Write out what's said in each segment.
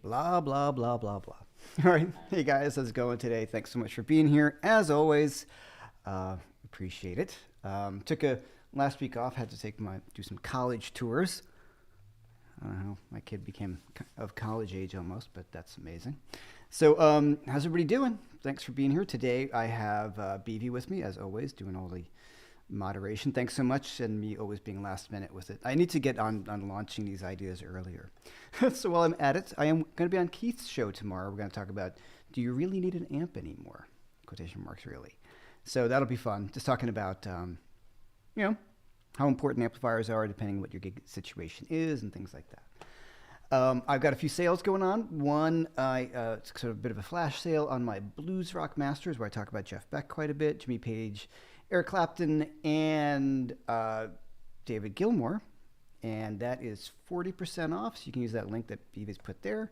Blah, blah, blah, blah, blah. All right. Hey, guys. How's it going today? Thanks so much for being here. As always, appreciate it. Took a last week off. Had to do some college tours. I don't know. My kid became of college age almost, but that's amazing. So how's everybody doing? Thanks for being here. Today I have BV with me, as always, doing all the moderation. Thanks so much, and me always being last minute with it. I need to get on launching these ideas earlier. So while I'm at it, I am going to be on Keith's show tomorrow. We're going to talk about, do you really need an amp anymore? Quotation marks, really. So that'll be fun. Just talking about, how important amplifiers are depending on what your gig situation is and things like that. I've got a few sales going on. One, it's sort of a bit of a flash sale on my Blues Rock Masters, where I talk about Jeff Beck quite a bit, Jimmy Page, Eric Clapton, and David Gilmour. And that is 40% off, so you can use that link that Beavis put there.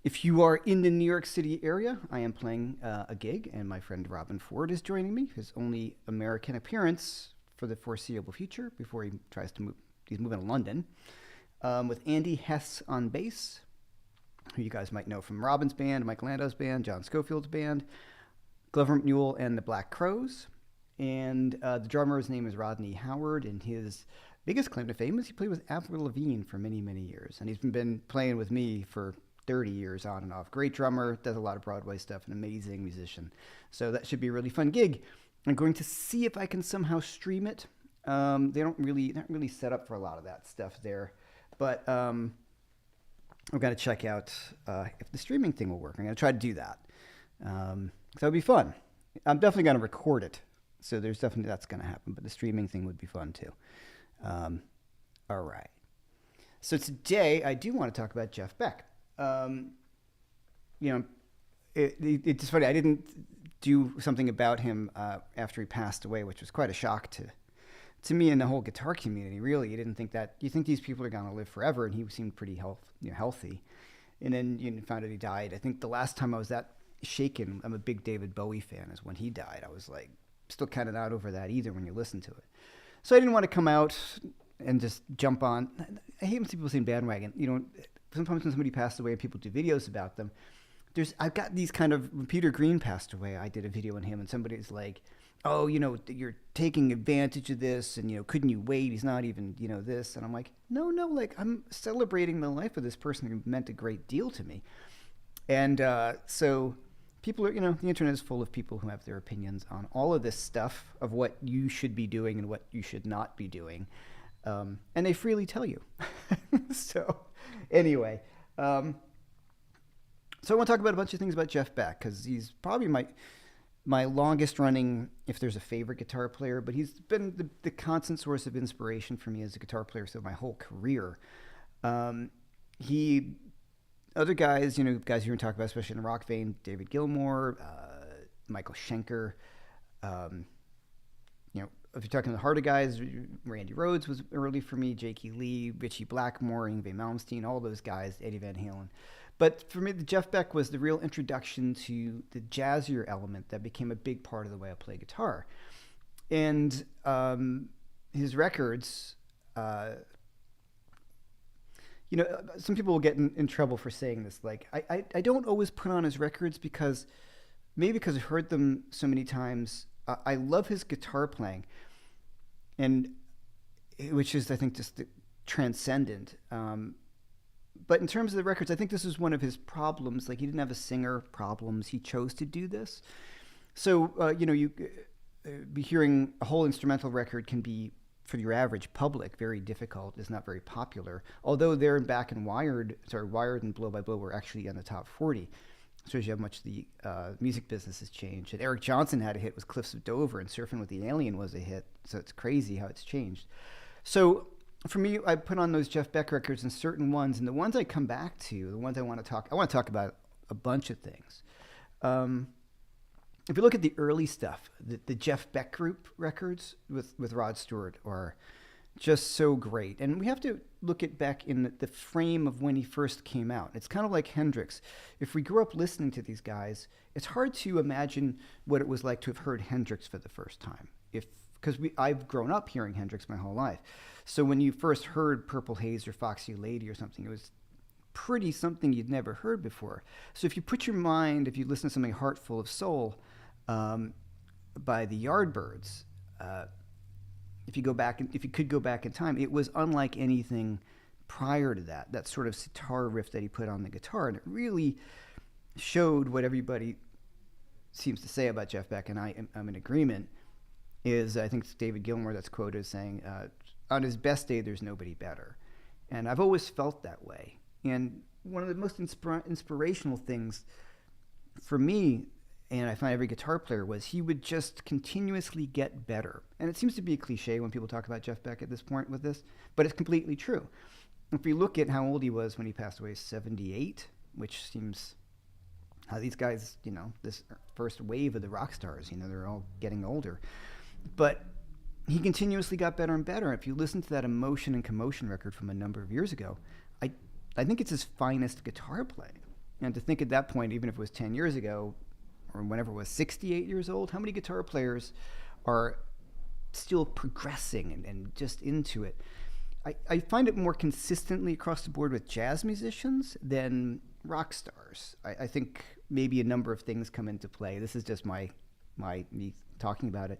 If you are in the New York City area, I am playing a gig, and my friend Robin Ford is joining me, his only American appearance for the foreseeable future before he tries to move. He's moving to London. With Andy Hess on bass, who you guys might know from Robin's band, Mike Lando's band, John Scofield's band, Glover McNewell and the Black Crows. And the drummer's name is Rodney Howard, and his biggest claim to fame is he played with Avril Lavigne for many, many years. And he's been playing with me for 30 years on and off. Great drummer, does a lot of Broadway stuff, an amazing musician. So that should be a really fun gig. I'm going to see if I can somehow stream it. They not really set up for a lot of that stuff there. But I've got to check out if the streaming thing will work. I'm going to try to do that. So it'll be fun. I'm definitely going to record it. So there's definitely that's going to happen. But the streaming thing would be fun too. All right. So today I do want to talk about Jeff Beck. It's funny. I didn't do something about him after he passed away, which was quite a shock to me and the whole guitar community. Really, you didn't think that. You think these people are going to live forever, and he seemed pretty healthy. And then you found out he died. I think the last time I was that shaken, I'm a big David Bowie fan, is when he died. I was like, still kind of not over that either when you listen to it. So I didn't want to come out and just jump on. I hate when people say bandwagon. Sometimes when somebody passed away and people do videos about them, I've got these kind of, when Peter Green passed away, I did a video on him, and somebody's like, oh, you're taking advantage of this, and, couldn't you wait? He's not even, this. And I'm like, no, like, I'm celebrating the life of this person who meant a great deal to me. And so people are, the internet is full of people who have their opinions on all of this stuff of what you should be doing and what you should not be doing. And they freely tell you. So anyway, so I want to talk about a bunch of things about Jeff Beck, because he's probably my longest running, if there's a favorite guitar player, but he's been the constant source of inspiration for me as a guitar player through my whole career. Other guys, guys you can talk about, especially in the rock vein, David Gilmour, Michael Schenker, if you're talking the harder guys, Randy Rhoads was early for me, Jakey Lee, Richie Blackmore, Yngwie Malmsteen, all those guys, Eddie Van Halen. But for me, the Jeff Beck was the real introduction to the jazzier element that became a big part of the way I play guitar. And his records, some people will get in trouble for saying this. Like, I don't always put on his records because maybe because I've heard them so many times. I love his guitar playing, and which is, I think, just transcendent. But in terms of the records, I think this is one of his problems. Like, he didn't have a singer problems. He chose to do this. So, you be hearing a whole instrumental record can be, for your average public, very difficult. It's not very popular. Although There and Back and Wired and Blow by Blow were actually on the top 40. Shows you how much the music business has changed. And Eric Johnson had a hit with Cliffs of Dover, and Surfing with the Alien was a hit. So it's crazy how it's changed. So for me, I put on those Jeff Beck records and certain ones, and the ones I come back to, the ones I want to talk about a bunch of things. If you look at the early stuff, the Jeff Beck group records with Rod Stewart are just so great. And we have to look at Beck in the frame of when he first came out. It's kind of like Hendrix. If we grew up listening to these guys, it's hard to imagine what it was like to have heard Hendrix for the first time. Because I've grown up hearing Hendrix my whole life. So when you first heard Purple Haze or Foxy Lady or something, it was pretty something you'd never heard before. So if you listen to something Heart Full of Soul by the Yardbirds, if you could go back in time, it was unlike anything prior to that. That sort of sitar riff that he put on the guitar, and it really showed what everybody seems to say about Jeff Beck, and I'm in agreement. I think it's David Gilmour that's quoted as saying, "On his best day, there's nobody better," and I've always felt that way. And one of the most inspirational things for me, and I find every guitar player, was he would just continuously get better. And it seems to be a cliche when people talk about Jeff Beck at this point with this, but it's completely true. If you look at how old he was when he passed away, 78, which seems how these guys, this first wave of the rock stars, they're all getting older. But he continuously got better and better. If you listen to that Emotion and Commotion record from a number of years ago, I think it's his finest guitar playing. And to think at that point, even if it was 10 years ago, or whenever it was 68 years old, how many guitar players are still progressing and just into it? I find it more consistently across the board with jazz musicians than rock stars. I think maybe a number of things come into play. This is just me talking about it.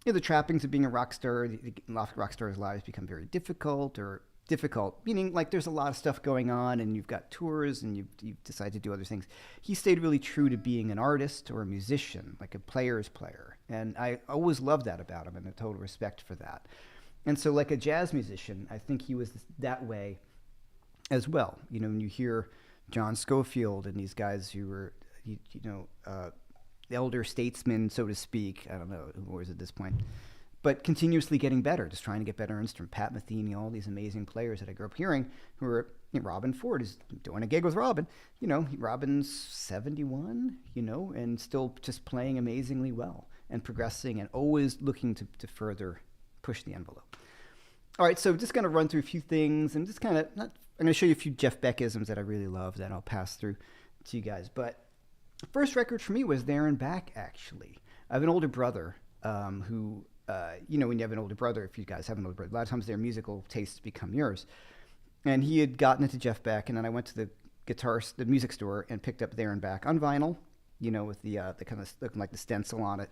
The trappings of being a rock star, rock stars' lives become very difficult, meaning like there's a lot of stuff going on and you've got tours and you decide to do other things. He stayed really true to being an artist or a musician, like a player's player. And I always loved that about him and a total respect for that. And so like a jazz musician, I think he was that way as well. When you hear John Scofield and these guys who were, elder statesmen, so to speak, I don't know who was at this point, but continuously getting better, just trying to get better instrument. Pat Metheny, all these amazing players that I grew up hearing who were, Robin Ford is doing a gig with Robin. Robin's 71, and still just playing amazingly well and progressing and always looking to further push the envelope. All right, so just going to run through a few things and just I'm going to show you a few Jeff Beckisms that I really love that I'll pass through to you guys. But the first record for me was There and Back, actually. I have an older brother who... when you have an older brother, if you guys have an older brother, a lot of times their musical tastes become yours. And he had gotten into Jeff Beck, and then I went to the music store and picked up There and Back on vinyl, with the kind of looking like the stencil on it.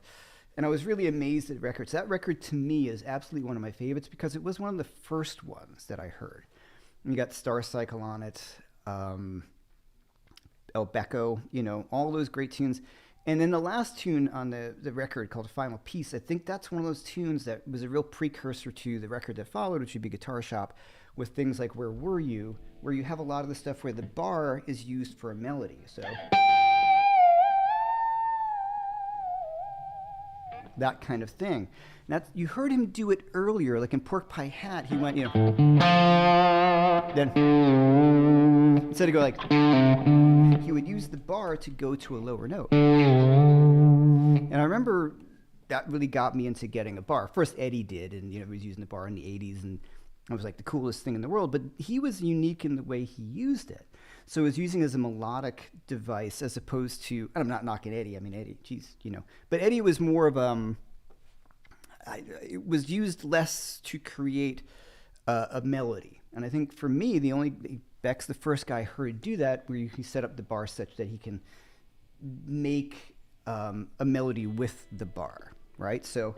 And I was really amazed at records. That record to me is absolutely one of my favorites because it was one of the first ones that I heard. And you got Star Cycle on it, El Becco, all those great tunes. And then the last tune on the record called Final Piece, I think that's one of those tunes that was a real precursor to the record that followed, which would be Guitar Shop, with things like Where Were You, where you have a lot of the stuff where the bar is used for a melody. So that kind of thing. Now, you heard him do it earlier, like in Pork Pie Hat, he went, then instead of go like, he would use the bar to go to a lower note. And I remember that really got me into getting a bar. First, Eddie did, and he was using the bar in the 80s, and it was like the coolest thing in the world. But he was unique in the way he used it. So he was using it as a melodic device as opposed to, and I'm not knocking Eddie. I mean, Eddie, geez, But Eddie was more of it was used less to create a melody. And I think for me, Beck's the first guy I heard do that, where he set up the bar such that he can make a melody with the bar, right? So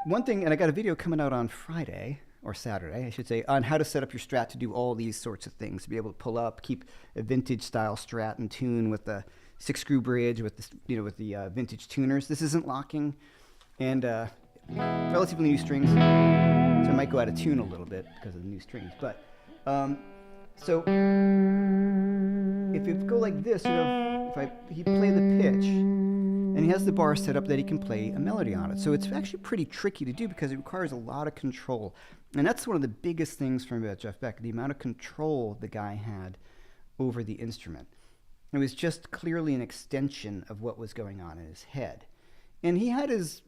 one thing, and I got a video coming out on Friday, or Saturday, I should say, on how to set up your Strat to do all these sorts of things, to be able to pull up, keep a vintage style Strat in tune with the 6-screw bridge, with the with the vintage tuners. This isn't locking, and relatively new strings, so I might go out of tune a little bit because of the new strings. But so if you go like this, he play the pitch, and he has the bar set up that he can play a melody on it. So it's actually pretty tricky to do because it requires a lot of control. And that's one of the biggest things from about Jeff Beck, the amount of control the guy had over the instrument. It was just clearly an extension of what was going on in his head. And he had his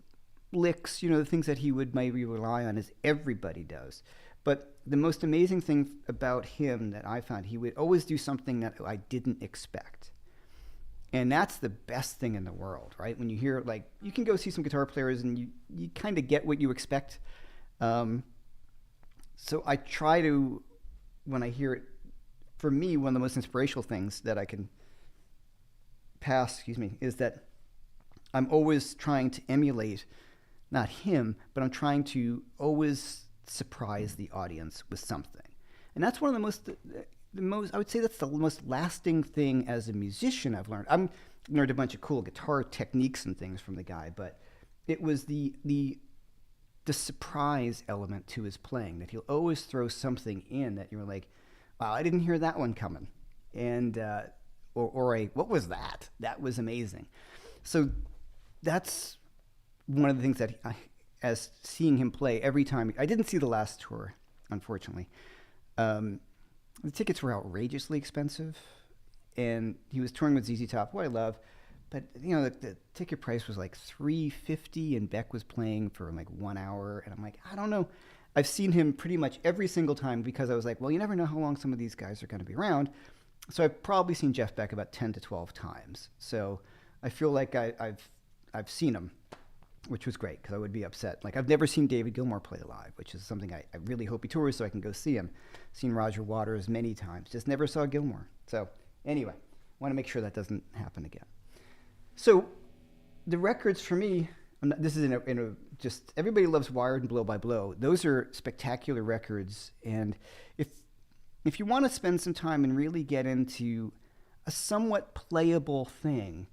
licks, the things that he would maybe rely on, as everybody does. But the most amazing thing about him that I found, he would always do something that I didn't expect. And that's the best thing in the world, right? When you hear, you can go see some guitar players and you kind of get what you expect. So I try to, when I hear it, for me, one of the most inspirational things that I can pass, is that I'm always trying to emulate, not him, but I'm trying to always surprise the audience with something. And that's one of the most, I would say that's the most lasting thing as a musician I've learned. I've learned a bunch of cool guitar techniques and things from the guy, but it was the surprise element to his playing, that he'll always throw something in that you're like, wow, I didn't hear that one coming. And, what was that? That was amazing. So that's one of the things that as seeing him play every time. I didn't see the last tour, unfortunately. The tickets were outrageously expensive, and he was touring with ZZ Top, who I love, but the ticket price was like $350, and Beck was playing for 1 hour, and I'm like, I don't know. I've seen him pretty much every single time because I was like, well, you never know how long some of these guys are going to be around. So I've probably seen Jeff Beck about 10 to 12 times. So I feel like I've seen him, which was great because I would be upset. I've never seen David Gilmour play live, which is something I really hope he tours so I can go see him. Seen Roger Waters many times, just never saw Gilmour. So anyway, want to make sure that doesn't happen again. So the records for me, this is just everybody loves Wired and Blow by Blow. Those are spectacular records, and if you want to spend some time and really get into a somewhat playable thing,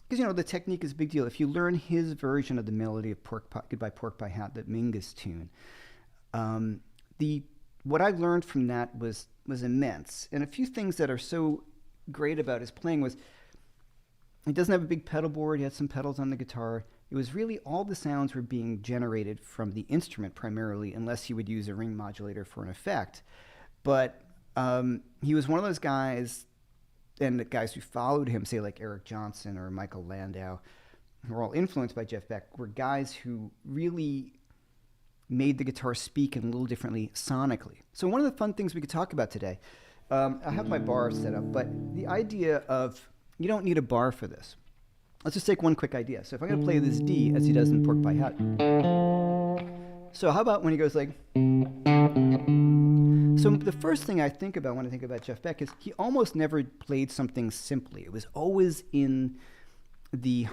because the technique is a big deal. If you learn his version of the melody of Goodbye Pork Pie Hat, that Mingus tune, what I learned from that was immense. And a few things that are so great about his playing was he doesn't have a big pedal board. He had some pedals on the guitar. It was really all the sounds were being generated from the instrument primarily, unless he would use a ring modulator for an effect. But he was one of those guys, and the guys who followed him, say like Eric Johnson or Michael Landau, who were all influenced by Jeff Beck, were guys who really made the guitar speak a little differently sonically. So one of the fun things we could talk about today, I have my bar set up, but the idea of, you don't need a bar for this. Let's just take one quick idea. So if I'm going to play this D, as he does in Pork Pie Hat. So how about when he goes like... So the first thing I think about when I think about Jeff Beck is he almost never played something simply. It was always in the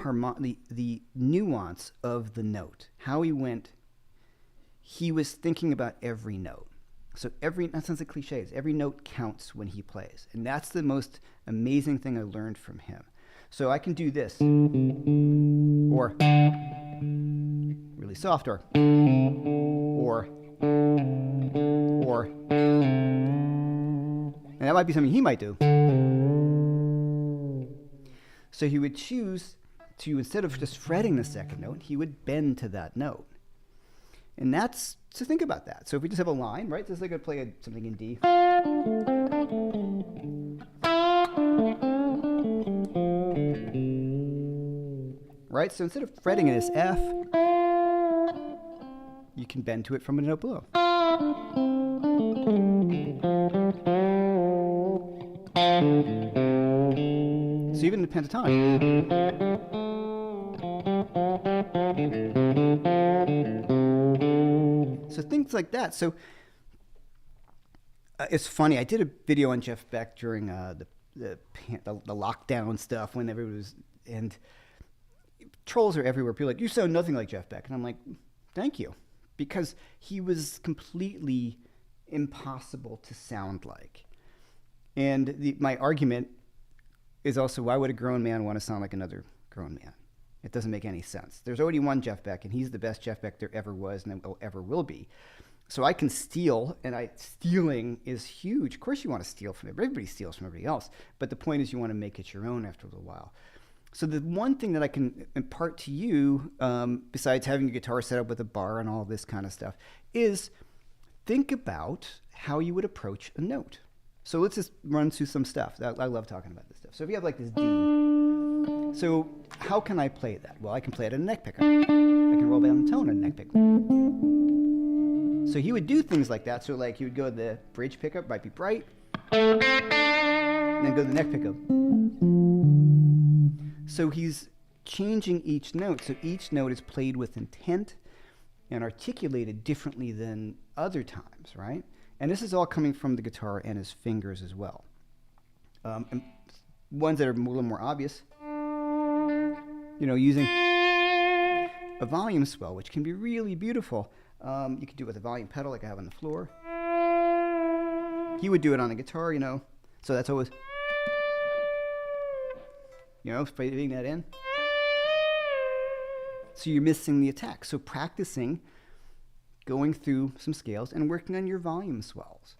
nuance of the note, how he went. He was thinking about every note. So that sounds like cliches. Every note counts when he plays. And that's the most amazing thing I learned from him. So I can do this, or really soft, or, and that might be something he might do. So he would choose to, instead of just fretting the second note, he would bend to that note. And that's, so think about that. So if we just have a line, right? Just like I play something in D. Right? So instead of fretting it as F, you can bend to it from a note below. So even the pentatonic. So things like that. So It's funny. I did a video on Jeff Beck during the lockdown stuff when everybody was, and trolls are everywhere. People are like, you sound nothing like Jeff Beck, and I'm like, thank you, because he was completely impossible to sound like. And my argument is also, why would a grown man want to sound like another grown man? It doesn't make any sense. There's already one Jeff Beck, and he's the best Jeff Beck there ever was and ever will be. So I can steal, and stealing is huge. Of course you want to steal from everybody. Steals from everybody else. But the point is you want to make it your own after a little while. So the one thing that I can impart to you, besides having a guitar set up with a bar and all this kind of stuff, is think about how you would approach a note. So let's just run through some stuff. I love talking about this stuff. So if you have like this D, so how can I play that? Well, I can play it at a neck pickup. I can roll down the tone at a neck pickup. So he would do things like that. So like he would go to the bridge pickup, might be bright, and then go to the neck pickup. So he's changing each note. So each note is played with intent and articulated differently than other times, right? And this is all coming from the guitar and his fingers as well. And ones that are a little more obvious, using a volume swell, which can be really beautiful. You can do it with a volume pedal like I have on the floor. He would do it on a guitar, so that's always, fading that in. So you're missing the attack. So practicing going through some scales and working on your volume swells.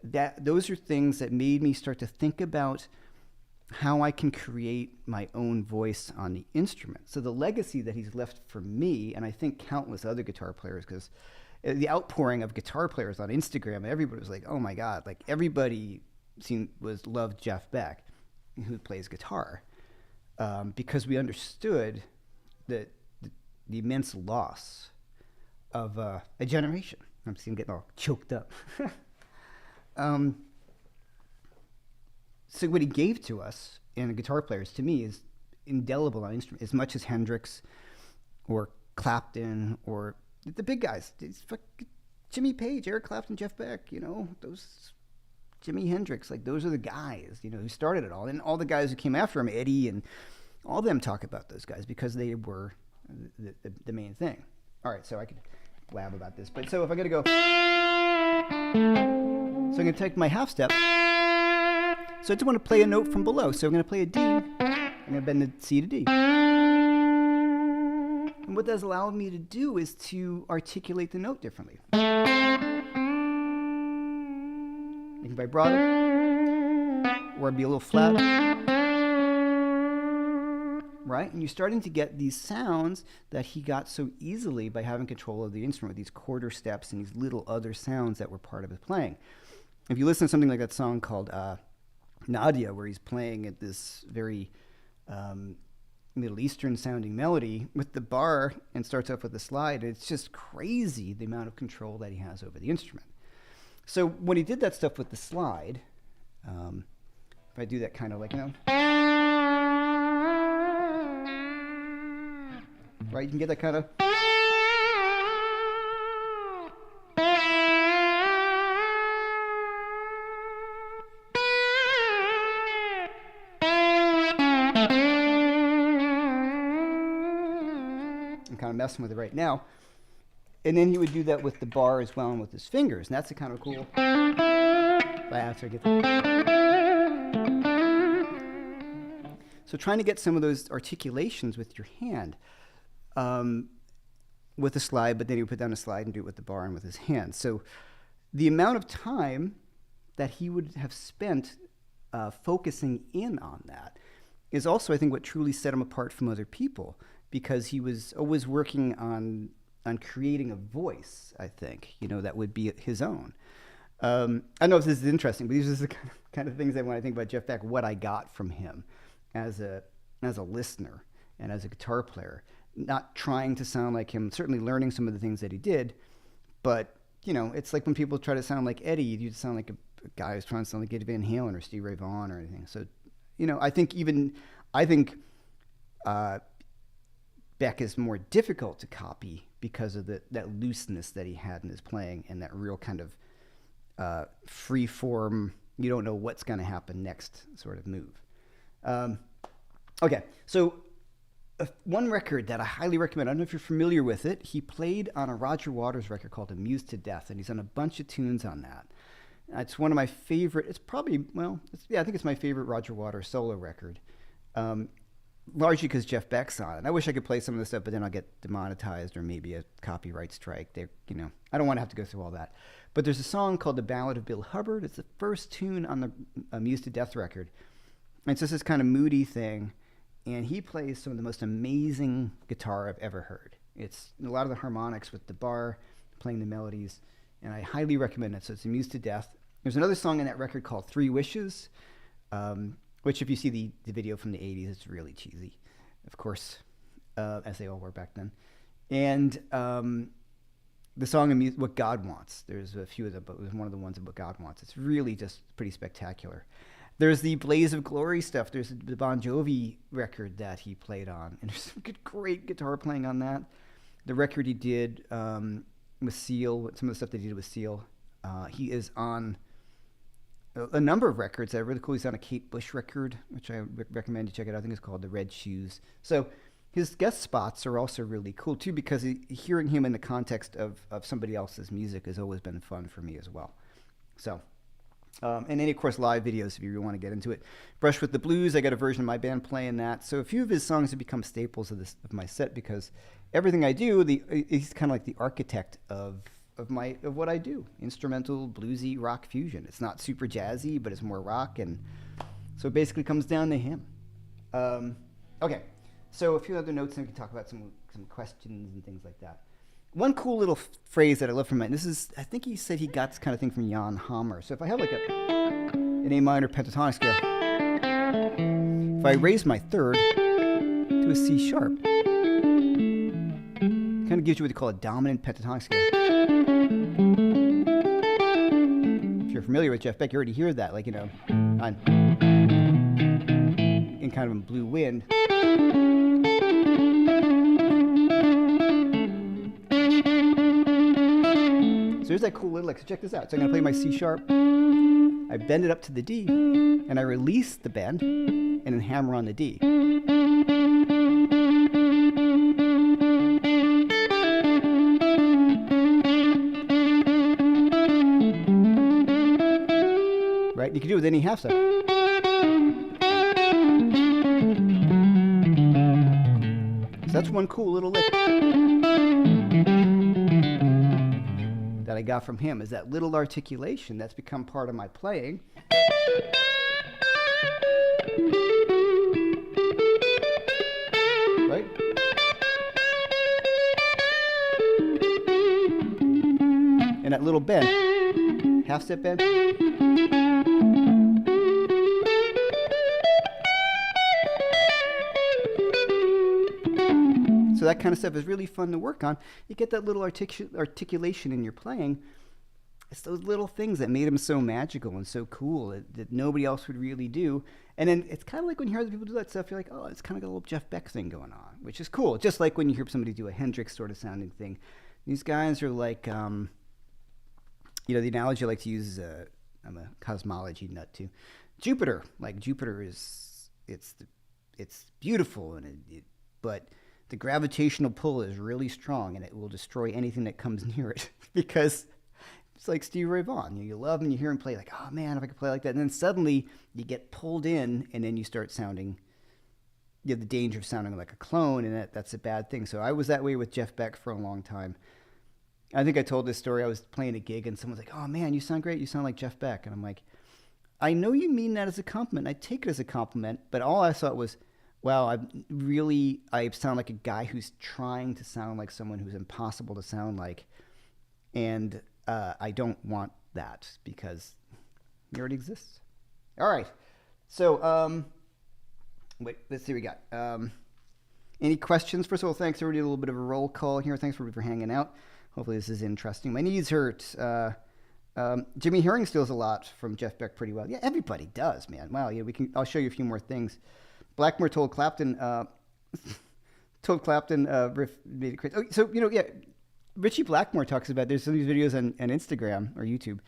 Those are things that made me start to think about how I can create my own voice on the instrument. So the legacy that he's left for me, and I think countless other guitar players, because the outpouring of guitar players on Instagram, everybody was like, oh my God, like everybody loved Jeff Beck, who plays guitar, because we understood the immense loss of a generation. I'm getting all choked up. So what he gave to us and the guitar players, to me, is indelible on instrument, as much as Hendrix or Clapton or the big guys. Jimmy Page, Eric Clapton, Jeff Beck, those Jimi Hendrix, like those are the guys, who started it all. And all the guys who came after him, Eddie and all of them, talk about those guys because they were the main thing. All right, so I could blab about this. But so if I'm going to go, so I'm going to take my half step. So I just want to play a note from below. So I'm going to play a D. I'm going to bend the C to D. And what that's allowed me to do is to articulate the note differently. It can be vibrato, or be a little flat. Right? And you're starting to get these sounds that he got so easily by having control of the instrument, these quarter steps and these little other sounds that were part of his playing. If you listen to something like that song called Nadia, where he's playing at this very Middle Eastern sounding melody with the bar and starts off with the slide, it's just crazy the amount of control that he has over the instrument. So when he did that stuff with the slide, if I do that kind of like, right, you can get that kind of, I'm kind of messing with it right now. And then he would do that with the bar as well and with his fingers. And that's the kind of cool. After I get so trying to get some of those articulations with your hand with a slide, but then he would put down a slide and do it with the bar and with his hand. So the amount of time that he would have spent focusing in on that is also, I think, what truly set him apart from other people, because he was always working on creating a voice, I think, that would be his own. I don't know if this is interesting, but these are the kind of things that when I think about Jeff Beck, what I got from him as a listener and as a guitar player, not trying to sound like him, certainly learning some of the things that he did, but, it's like when people try to sound like Eddie, you sound like a guy who's trying to sound like Eddie Van Halen or Stevie Ray Vaughan or anything. So, I think Beck is more difficult to copy because of that looseness that he had in his playing and that real kind of free form, you don't know what's going to happen next sort of move. Okay, so one record that I highly recommend, I don't know if you're familiar with it, he played on a Roger Waters record called Amused to Death, and he's done a bunch of tunes on that. It's one of my favorite, it's probably, well, I think it's my favorite Roger Waters solo record, largely because Jeff Beck's on it. I wish I could play some of this stuff, but then I'll get demonetized or maybe a copyright strike. I don't want to have to go through all that. But there's a song called The Ballad of Bill Hubbard. It's the first tune on the Amused to Death record. And it's just this kind of moody thing. And he plays some of the most amazing guitar I've ever heard. It's a lot of the harmonics with the bar, playing the melodies, and I highly recommend it. So it's Amused to Death. There's another song in that record called Three Wishes, which if you see the video from the 80s, it's really cheesy, of course, as they all were back then. And the song What God Wants, there's a few of them, but it was one of the ones of What God Wants. It's really just pretty spectacular. There's the Blaze of Glory stuff. There's the Bon Jovi record that he played on. And there's some great guitar playing on that. The record he did with Seal, some of the stuff that he did with Seal. He is on a number of records that are really cool. He's on a Kate Bush record, which I recommend you check it out. I think it's called The Red Shoes. So his guest spots are also really cool, too, because hearing him in the context of somebody else's music has always been fun for me as well. So... and then, of course, live videos if you really want to get into it. Brush with the Blues, I got a version of my band playing that. So a few of his songs have become staples of my set because everything I do, he's kind of like the architect of what I do. Instrumental, bluesy, rock fusion. It's not super jazzy, but it's more rock, and so it basically comes down to him. Okay, so a few other notes, and we can talk about some questions and things like that. One cool little phrase that I love from it, I think he said he got this kind of thing from Jan Hammer. So if I have like an A minor pentatonic scale, if I raise my third to a C sharp, it kind of gives you what they call a dominant pentatonic scale. If you're familiar with Jeff Beck, you already hear that, like, in kind of a blue wind. So there's that cool little, so check this out. So I'm going to play my C sharp, I bend it up to the D, and I release the bend, and then hammer on the D. Right? You can do it with any half step. So that's one cool little lick that I got from him, is that little articulation that's become part of my playing. Right? And that little bend, half step bend. So that kind of stuff is really fun to work on. You get that little articulation in your playing. It's those little things that made him so magical and so cool that nobody else would really do. And then it's kind of like when you hear other people do that stuff, you're like, oh, it's kind of got a little Jeff Beck thing going on, which is cool. Just like when you hear somebody do a Hendrix sort of sounding thing. These guys are like, the analogy I like to use is, I'm a cosmology nut too. Jupiter, like Jupiter it's beautiful, but the gravitational pull is really strong, and it will destroy anything that comes near it. Because it's like Stevie Ray Vaughan. You love him, you hear him play, like, oh man, if I could play like that. And then suddenly you get pulled in, and then you start sounding, you have the danger of sounding like a clone, and that's a bad thing. So I was that way with Jeff Beck for a long time. I think I told this story. I was playing a gig, and someone's like, oh man, you sound great. You sound like Jeff Beck. And I'm like, I know you mean that as a compliment. I take it as a compliment, but all I thought was, wow, I sound like a guy who's trying to sound like someone who's impossible to sound like. And I don't want that because he already exists. All right. So, wait, let's see what we got. Any questions? First of all, thanks. Already a little bit of a roll call here. Thanks for hanging out. Hopefully this is interesting. My knees hurt. Jimmy Herring steals a lot from Jeff Beck pretty well. Yeah, everybody does, man. Wow, yeah, I'll show you a few more things. Blackmore told Clapton, riff made it crazy. Oh, so, Richie Blackmore talks about, there's some of these videos on Instagram or YouTube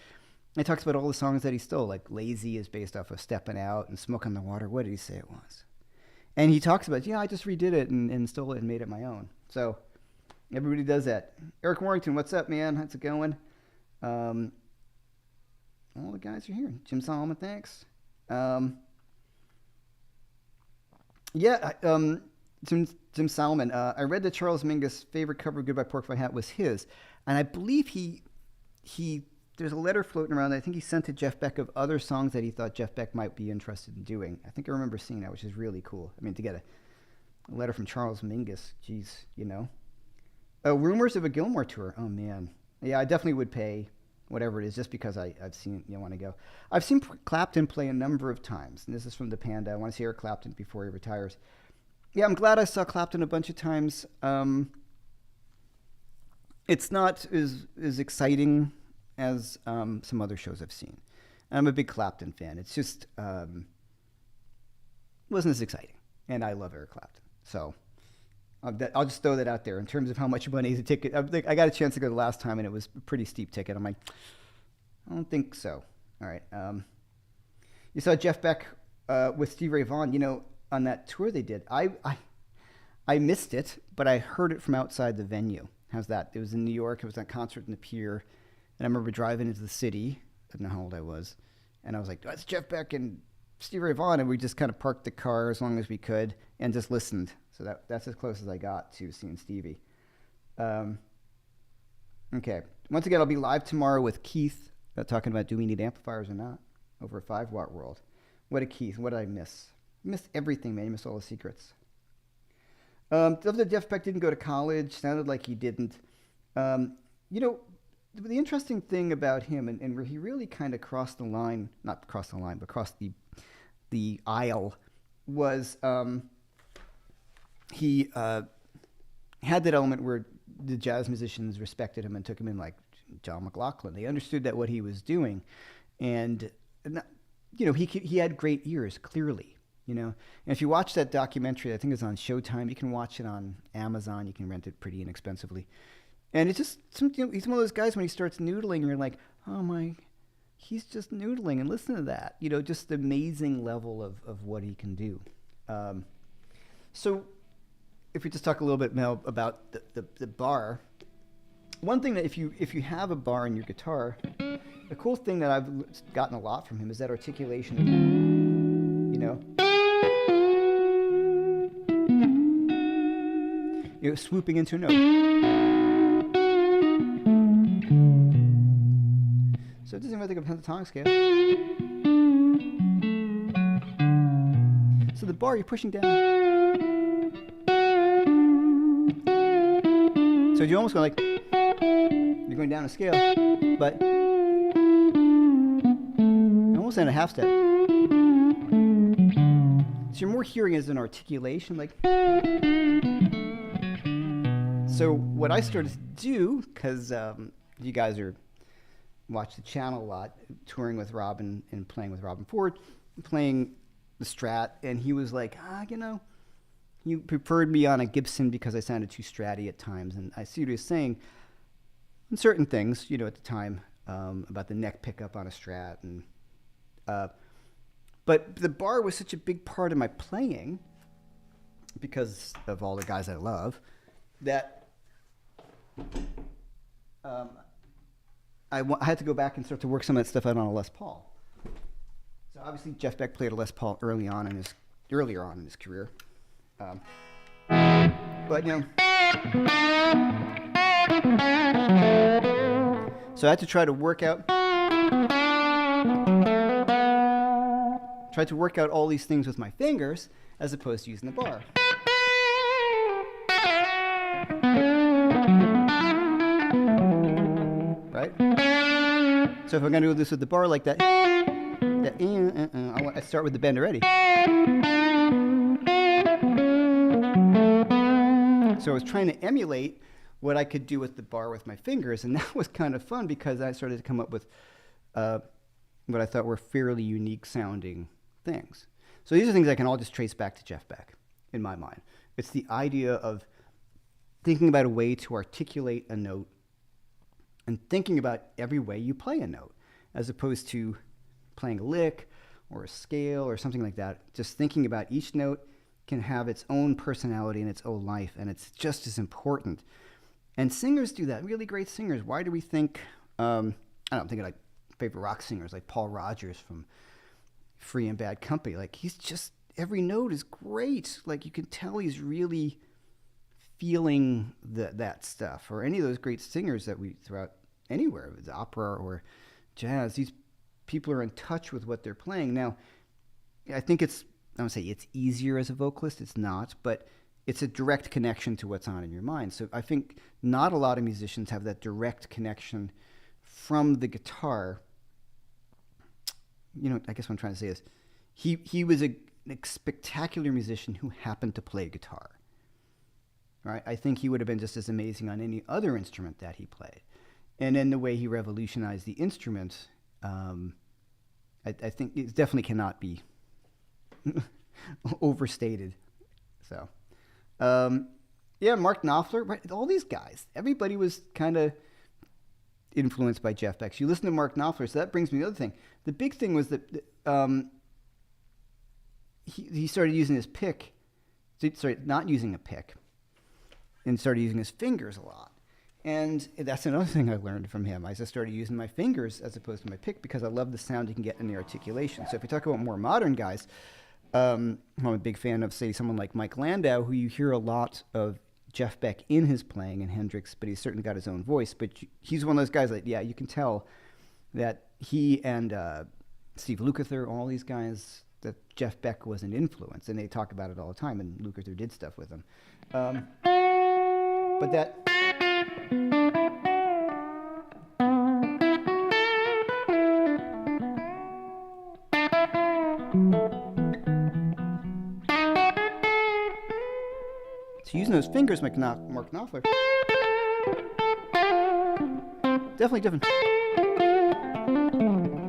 He talks about all the songs that he stole, like Lazy is based off of Steppin' Out and Smoke on the Water. What did he say it was? And he talks about, I just redid it and stole it and made it my own. So everybody does that. Eric Warrington, what's up, man? How's it going? All the guys are here. Jim Solomon, thanks. Jim Solomon. I read that Charles Mingus' favorite cover of Goodbye Porcupine Hat was his. And I believe he there's a letter floating around that I think he sent to Jeff Beck of other songs that he thought Jeff Beck might be interested in doing. I think I remember seeing that, which is really cool. I mean, to get a letter from Charles Mingus, geez, rumors of a Gilmore tour. Oh, man. Yeah, I definitely would pay whatever it is just because I've seen, want to go. I've seen Clapton play a number of times, and this is from the Panda. I want to see Eric Clapton before he retires. Yeah, I'm glad I saw Clapton a bunch of times. It's not as exciting as some other shows I've seen. I'm a big Clapton fan. It's just wasn't as exciting, and I love Eric Clapton. So I'll just throw that out there. In terms of how much money is a ticket, I got a chance to go the last time, and it was a pretty steep ticket. I'm like, I don't think so. All right. You saw Jeff Beck with Stevie Ray Vaughan, on that tour they did. I missed it, but I heard it from outside the venue. How's that? It was in New York. It was that concert in the Pier. And I remember driving into the city. I don't know how old I was. And I was like, that's Jeff Beck and Stevie Ray Vaughan. And we just kind of parked the car as long as we could and just listened. So that's as close as I got to seeing Stevie. Okay. Once again, I'll be live tomorrow with Keith talking about do we need amplifiers or not over at 5 Watt World. What a Keith. What did I miss? I missed everything, man. You missed all the secrets. Love that Jeff Beck didn't go to college. Sounded like he didn't. The interesting thing about him, and where he really kind of crossed the line, not crossed the line, but crossed the aisle, was he had that element where the jazz musicians respected him and took him in, like John McLaughlin. They understood that what he was doing, and he had great ears, clearly. And if you watch that documentary, I think it's on Showtime. You can watch it on Amazon. You can rent it pretty inexpensively. And it's just, he's one of those guys when he starts noodling, you're like, oh my, he's just noodling, and listen to that. Just the amazing level of what he can do. So if we just talk a little bit, Mel, about the bar, one thing that if you have a bar in your guitar, the cool thing that I've gotten a lot from him is that articulation, swooping into a note. So it doesn't even like a pentatonic scale. So the bar, you're pushing down. So you almost go like, you're going down a scale, but almost in a half step. So you're more hearing as an articulation, like. So what I started to do, because you guys watch the channel a lot, touring with Robin and playing with Robin Ford, playing the Strat, and he was like, he preferred me on a Gibson because I sounded too stratty at times, and I see what he was saying in certain things, at the time, about the neck pickup on a Strat, and but the bar was such a big part of my playing because of all the guys I love that I had to go back and start to work some of that stuff out on a Les Paul. So obviously Jeff Beck played a Les Paul earlier on in his career, but so I had to try to work out all these things with my fingers as opposed to using the bar. Right? So if I'm going to do this with the bar like that, I start with the bend already. So I was trying to emulate what I could do with the bar with my fingers, and that was kind of fun because I started to come up with what I thought were fairly unique sounding things. So these are things I can all just trace back to Jeff Beck in my mind. It's the idea of thinking about a way to articulate a note and thinking about every way you play a note. as opposed to playing a lick or a scale or something like that. Just thinking about each note can have its own personality and its own life, and it's just as important. And singers do that. Really great singers. Why do we think? I don't think of like favorite rock singers like Paul Rodgers from Free and Bad Company. Like he's just every note is great. Like you can tell he's really feeling that stuff. Or any of those great singers that we throughout anywhere, with opera or jazz. These people are in touch with what they're playing. Now, I think I don't say it's easier as a vocalist. It's not, but it's a direct connection to what's on in your mind. So I think not a lot of musicians have that direct connection from the guitar. I guess what I'm trying to say is he was a spectacular musician who happened to play guitar. Right? I think he would have been just as amazing on any other instrument that he played. And then the way he revolutionized the instrument, I think it definitely cannot be overstated. So, Mark Knopfler, right? All these guys, everybody was kind of influenced by Jeff Beck. So you listen to Mark Knopfler, so that brings me to the other thing. The big thing was that he started using his pick, not using a pick, and started using his fingers a lot. And that's another thing I learned from him. I just started using my fingers as opposed to my pick because I love the sound you can get in the articulation. So if you talk about more modern guys, I'm a big fan of, say, someone like Mike Landau, who you hear a lot of Jeff Beck in his playing and Hendrix, but he's certainly got his own voice. But he's one of those guys that, you can tell that he and Steve Lukather, all these guys, that Jeff Beck was an influence. And they talk about it all the time, and Lukather did stuff with him. But that... So using those fingers, Mark Knopfler, definitely different.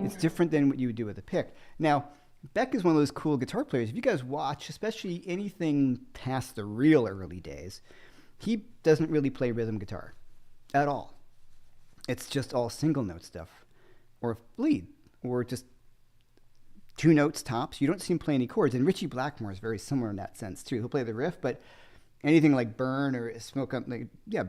It's different than what you would do with a pick. Now, Beck is one of those cool guitar players. If you guys watch, especially anything past the real early days, he doesn't really play rhythm guitar at all. It's just all single note stuff, or lead, or just two notes tops. You don't see him play any chords. And Ritchie Blackmore is very similar in that sense too. He'll play the riff, but anything like Burn or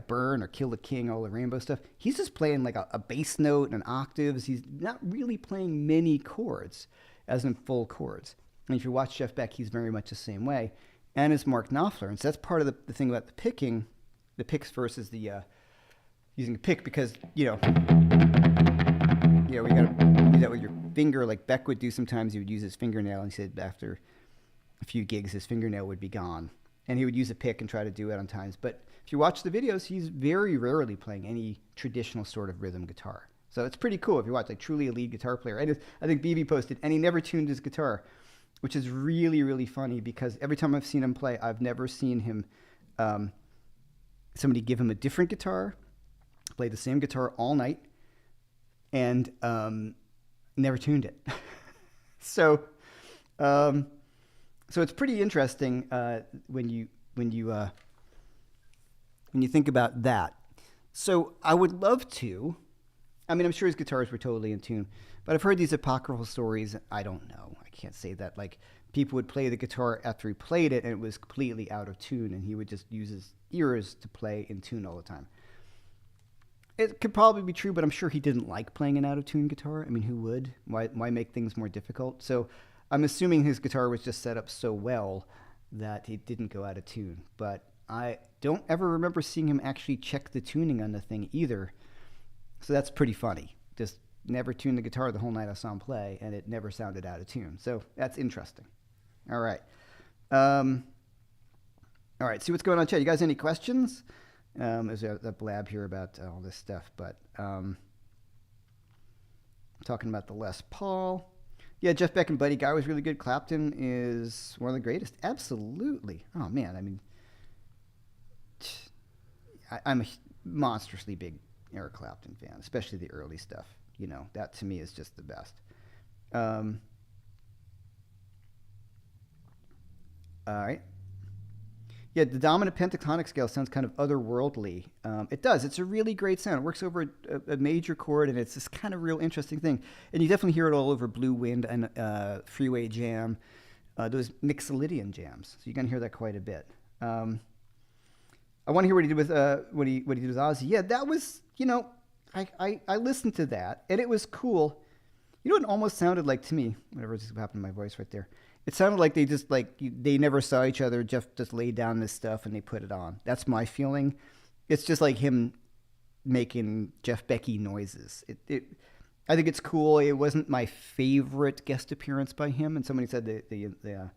Burn or Kill the King, all the Rainbow stuff, he's just playing like a bass note and octaves. He's not really playing many chords, as in full chords. And if you watch Jeff Beck, he's very much the same way. And it's Mark Knopfler. And so that's part of the thing about the picking, the picks versus the using a pick, because, we got to do that with your finger like Beck would do sometimes. He would use his fingernail, and he said after a few gigs, his fingernail would be gone. And he would use a pick and try to do it on times. But if you watch the videos, he's very rarely playing any traditional sort of rhythm guitar. So it's pretty cool if you watch, like, truly a lead guitar player. I think BB posted, and he never tuned his guitar, which is really, really funny, because every time I've seen him play, I've never seen him, somebody give him a different guitar, play the same guitar all night, and never tuned it. So it's pretty interesting when you think about that. So I would love to. I mean, I'm sure his guitars were totally in tune, but I've heard these apocryphal stories. I don't know. I can't say that. Like, people would play the guitar after he played it, and it was completely out of tune, and he would just use his ears to play in tune all the time. It could probably be true, but I'm sure he didn't like playing an out-of-tune guitar. I mean, who would? Why make things more difficult? So I'm assuming his guitar was just set up so well that it didn't go out of tune. But I don't ever remember seeing him actually check the tuning on the thing either. So that's pretty funny. Just never tuned the guitar the whole night I saw him play, and it never sounded out of tune. So that's interesting. All right. See what's going on, chat. You guys any questions? There's a blab here about all this stuff, but talking about the Les Paul. Yeah, Jeff Beck and Buddy Guy was really good. Clapton is one of the greatest. Absolutely. Oh, man. I mean, I'm a monstrously big Eric Clapton fan, especially the early stuff. That to me is just the best. All right. Yeah, the dominant pentatonic scale sounds kind of otherworldly. It does. It's a really great sound. It works over a major chord, and it's this kind of real interesting thing. And you definitely hear it all over Blue Wind and Freeway Jam, those Mixolydian jams. So you're gonna hear that quite a bit. I want to hear what he did with what he did with Ozzy. Yeah, that was I listened to that, and it was cool. You know what it almost sounded like to me? Whatever just happened to my voice right there. It sounded like they just they never saw each other. Jeff just laid down this stuff and they put it on. That's my feeling. It's just like him making Jeff Becky noises. I think it's cool. It wasn't my favorite guest appearance by him. And somebody said the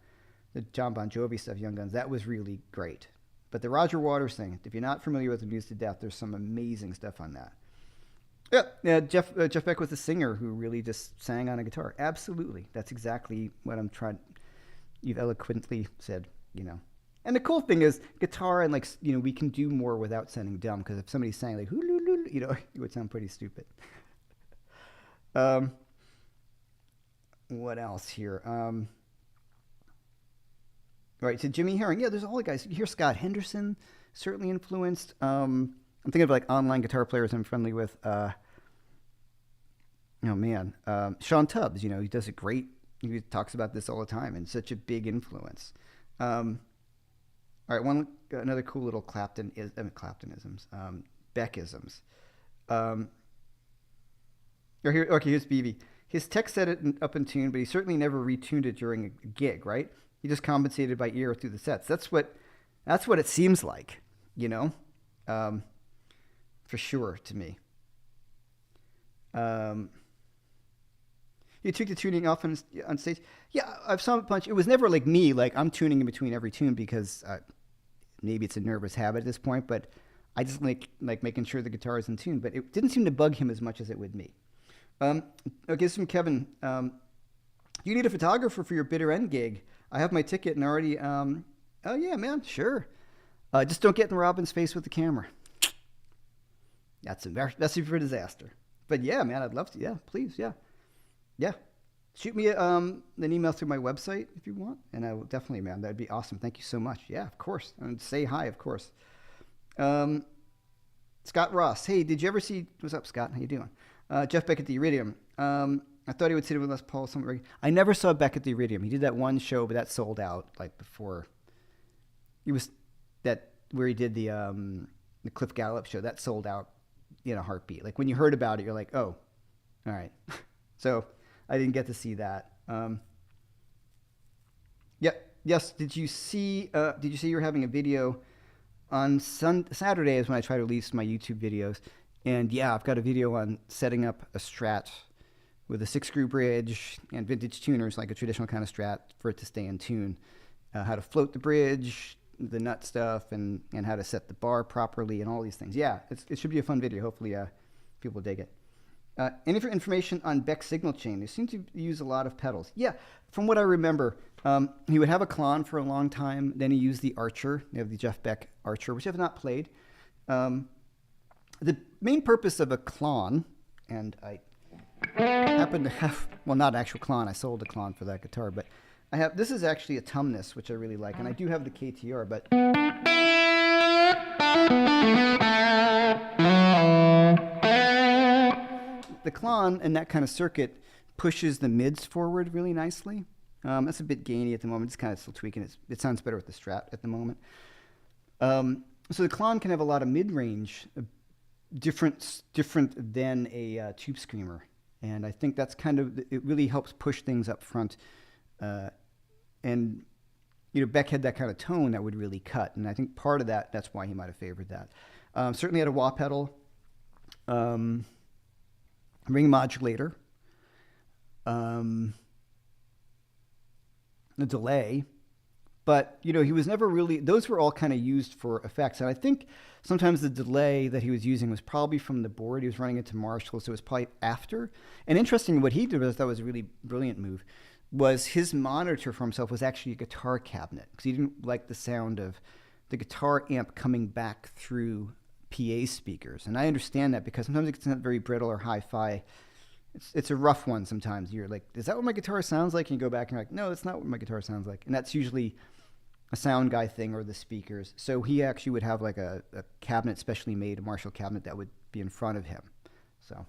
John Bon Jovi stuff, Young Guns, that was really great. But the Roger Waters thing, if you're not familiar with Amused to Death, there's some amazing stuff on that. Yeah, Jeff Beck was a singer who really just sang on a guitar. Absolutely. That's exactly what I'm trying. You've eloquently said, And the cool thing is, guitar and we can do more without sounding dumb. Because if somebody sang like it would sound pretty stupid. What else here? Right, to Jimmy Herring. Yeah, there's all the guys. You hear Scott Henderson, certainly influenced. I'm thinking of online guitar players I'm friendly with. Sean Tubbs. He does a great. He talks about this all the time, and such a big influence. All right, another cool little Claptonisms, Beckisms. Here's BB. His tech set it up in tune, but he certainly never retuned it during a gig, right? He just compensated by ear through the sets. That's what it seems like, for sure to me. You took the tuning off on stage. Yeah, I've saw a bunch. It was never like me, like I'm tuning in between every tune because maybe it's a nervous habit at this point, but I just like making sure the guitar is in tune. But it didn't seem to bug him as much as it would me. Okay, this is from Kevin. You need a photographer for your Bitter End gig. I have my ticket and already. Oh yeah, man, sure. Just don't get in Robin's face with the camera. That's a disaster. But yeah, man, I'd love to. Yeah, please, yeah. Shoot me an email through my website if you want, and I will definitely, man. That'd be awesome. Thank you so much. Yeah, of course. And say hi, of course. Scott Ross. Hey, did you ever see? What's up, Scott? How you doing? Jeff Beck at the Iridium. I thought he would sit with Les Paul somewhere. I never saw Beck at the Iridium. He did that one show, but that sold out before. He was where he did the Cliff Gallup show. That sold out in a heartbeat. Like when you heard about it, you're like, oh, all right. So I didn't get to see that. Yes. Did you see you were having a video on Saturday is when I try to release my YouTube videos. And yeah, I've got a video on setting up a Strat with a 6-screw bridge and vintage tuners, like a traditional kind of Strat, for it to stay in tune. How to float the bridge, the nut stuff, and how to set the bar properly, and all these things. Yeah, it should be a fun video. Hopefully people dig it. Any information on Beck's signal chain? They seem to use a lot of pedals. Yeah, from what I remember, he would have a Klon for a long time. Then he used the Archer. They have the Jeff Beck Archer, which I have not played. The main purpose of a Klon, and I happen to have, well, not an actual Klon. I sold a Klon for that guitar, but I have, this is actually a Tumnus, which I really like, and I do have the KTR, but the Klon in that kind of circuit pushes the mids forward really nicely. That's a bit gainy at the moment. It's kind of still tweaking. It sounds better with the Strat at the moment. So the Klon can have a lot of mid-range, different than a Tube Screamer. And I think that's kind of, it really helps push things up front. And, Beck had that kind of tone that would really cut. And I think part of that's why he might have favored that. Certainly had a wah pedal, ring modulator, a delay. But, he was never really, those were all kind of used for effects. And I think sometimes the delay that he was using was probably from the board. He was running into Marshall, so it was probably after. And interesting, what he did, I thought was a really brilliant move, was his monitor for himself was actually a guitar cabinet, because he didn't like the sound of the guitar amp coming back through PA speakers. And I understand that, because sometimes it's not very brittle or hi-fi. It's a rough one sometimes. You're like, is that what my guitar sounds like? And you go back and you're like, no, that's not what my guitar sounds like. And that's usually a sound guy thing or the speakers. So he actually would have like a cabinet specially made, a Marshall cabinet that would be in front of him. So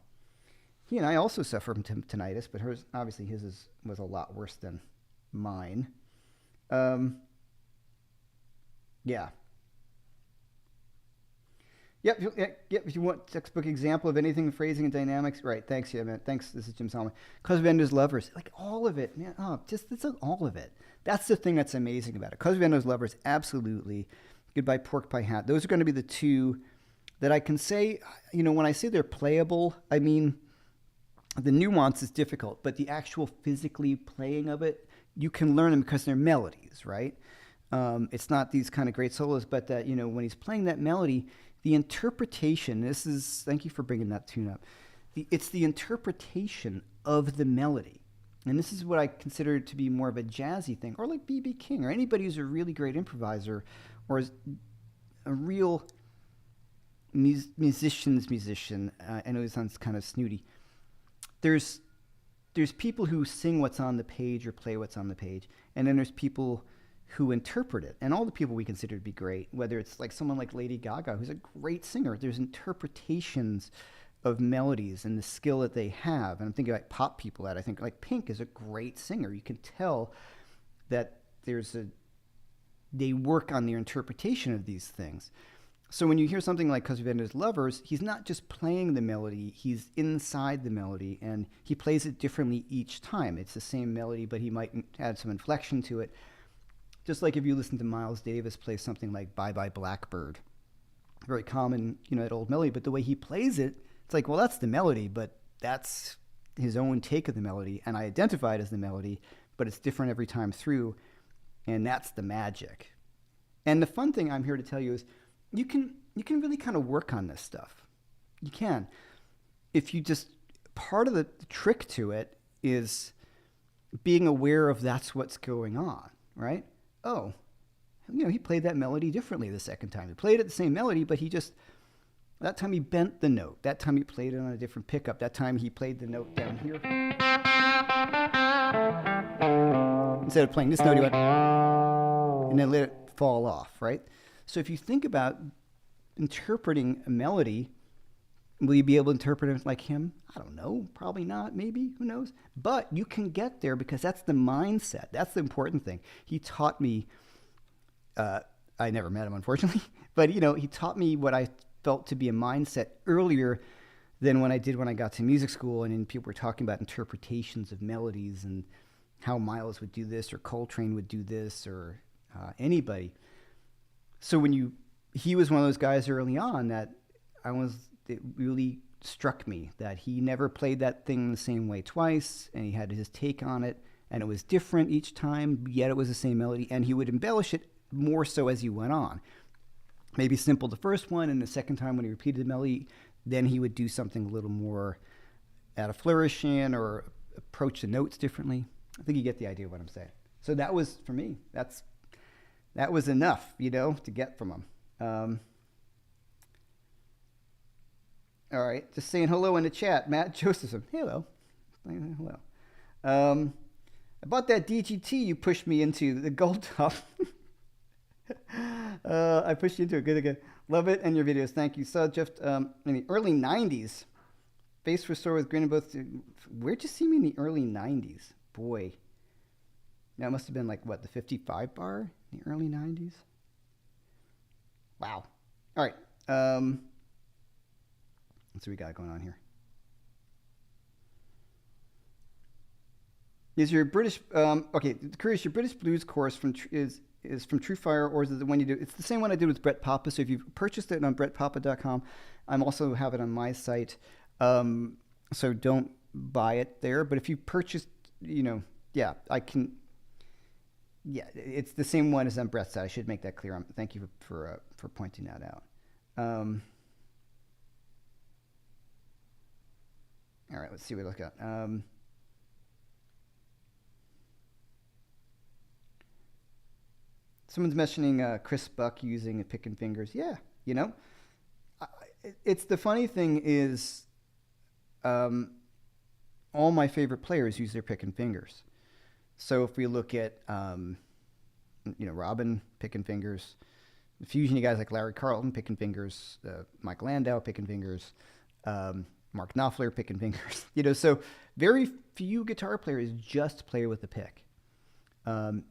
he and I also suffer from tinnitus, but hers, obviously was a lot worse than mine. Um, yeah. Yep. If you want textbook example of anything, phrasing and dynamics, right? Thanks, yeah, man. Thanks. This is Jim Solomon. Cause of Endo's Lovers, like all of it, man. Oh, just it's all of it. That's the thing that's amazing about it. Cause of Endo's Lovers, absolutely. Goodbye Pork Pie Hat. Those are going to be the two that I can say. You know, when I say they're playable, I mean the nuance is difficult, but the actual physically playing of it, you can learn them because they're melodies, right? It's not these kind of great solos, but that, you know, when he's playing that melody, the interpretation, this is, thank you for bringing that tune up. It's the interpretation of the melody. And this is what I consider to be more of a jazzy thing, or like B.B. King, or anybody who's a really great improviser, or is a real musician. I know it sounds kind of snooty. There's people who sing what's on the page or play what's on the page, and then there's people who interpret it. And all the people we consider to be great, whether it's like someone like Lady Gaga, who's a great singer, there's interpretations of melodies and the skill that they have. And I'm thinking like pop people that I think like Pink is a great singer. You can tell that they work on their interpretation of these things. So when you hear something like Cause of Endo's Lovers, he's not just playing the melody, he's inside the melody, and he plays it differently each time. It's the same melody, but he might add some inflection to it. Just like if you listen to Miles Davis play something like Bye Bye Blackbird. Very common, you know, that old melody, but the way he plays it, it's like, well, that's the melody, but that's his own take of the melody, and I identify it as the melody, but it's different every time through, and that's the magic. And the fun thing I'm here to tell you is you can really kind of work on this stuff. You can. If you just, part of the trick to it is being aware of that's what's going on, right? Oh, you know, he played that melody differently the second time. He played it the same melody, but that time he bent the note. That time he played it on a different pickup. That time he played the note down here. Instead of playing this note, he went, and then let it fall off, right? So if you think about interpreting a melody, will you be able to interpret it like him? I don't know. Probably not. Maybe. Who knows? But you can get there because that's the mindset. That's the important thing. He taught me, I never met him, unfortunately, but, you know, he taught me what I felt to be a mindset earlier than when I got to music school, and then people were talking about interpretations of melodies and how Miles would do this or Coltrane would do this or anybody. So he was one of those guys early on that it really struck me that he never played that thing the same way twice, and he had his take on it, and it was different each time, yet it was the same melody, and he would embellish it more so as he went on. Maybe simple the first one, and the second time when he repeated the melody, then he would do something a little more at a flourish in or approach the notes differently. I think you get the idea of what I'm saying. So that was, for me, that was enough, you know, to get from him. All right, just saying hello in the chat. Matt Josephson, hello. Hello. I bought that DGT you pushed me into, the gold top. I pushed you into it. Good. Love it and your videos. Thank you. So, Jeff, in the early 90s, Face Restore with Grin and Both. Where'd you see me in the early 90s? Boy. That must have been like, what, the 55 bar in the early 90s? Wow. All right. Let's see what we got going on here. Is your British, curious, your British blues course is from True Fire, or is it the one you do? It's the same one I did with Brett Papa. So if you've purchased it on brettpapa.com, I'm also have it on my site. So don't buy it there. But if you purchased, you know, yeah, I can. Yeah, it's the same one as on Brett's site. I should make that clear. Thank you for pointing that out. All right, let's see what we look at. Someone's mentioning Chris Buck using a pick and fingers. Yeah, you know, it's the funny thing is, all my favorite players use their pick and fingers. So if we look at, Robin picking fingers. The Fusion guys like Larry Carlton picking fingers. Mike Landau picking fingers. Mark Knopfler picking fingers. So very few guitar players just play with the pick.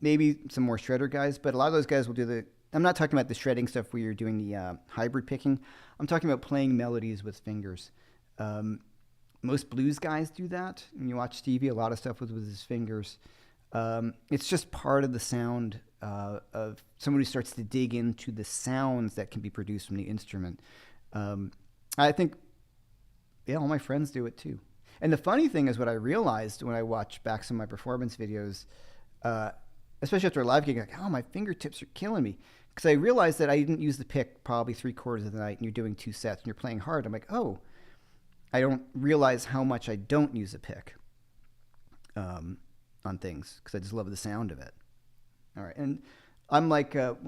Maybe some more shredder guys, but a lot of those guys will do I'm not talking about the shredding stuff where you're doing the hybrid picking. I'm talking about playing melodies with fingers. Most blues guys do that. When you watch Stevie, a lot of stuff with his fingers. It's just part of the sound of someone who starts to dig into the sounds that can be produced from the instrument. I think, all my friends do it too. And the funny thing is what I realized when I watched back some of my performance videos, especially after a live gig, like, my fingertips are killing me. Because I realized that I didn't use the pick probably 3/4 of the night and you're doing 2 sets and you're playing hard. I'm like, I don't realize how much I don't use a pick on things because I just love the sound of it. All right. And I'm like, I've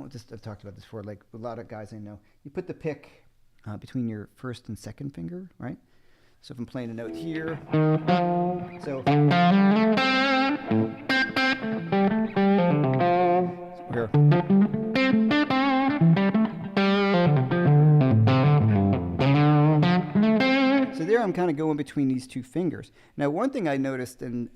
talked about this before, like a lot of guys I know, you put the pick between your first and second finger, right? So if I'm playing a note here, so here. So there I'm kind of going between these 2 fingers. Now, one thing I noticed and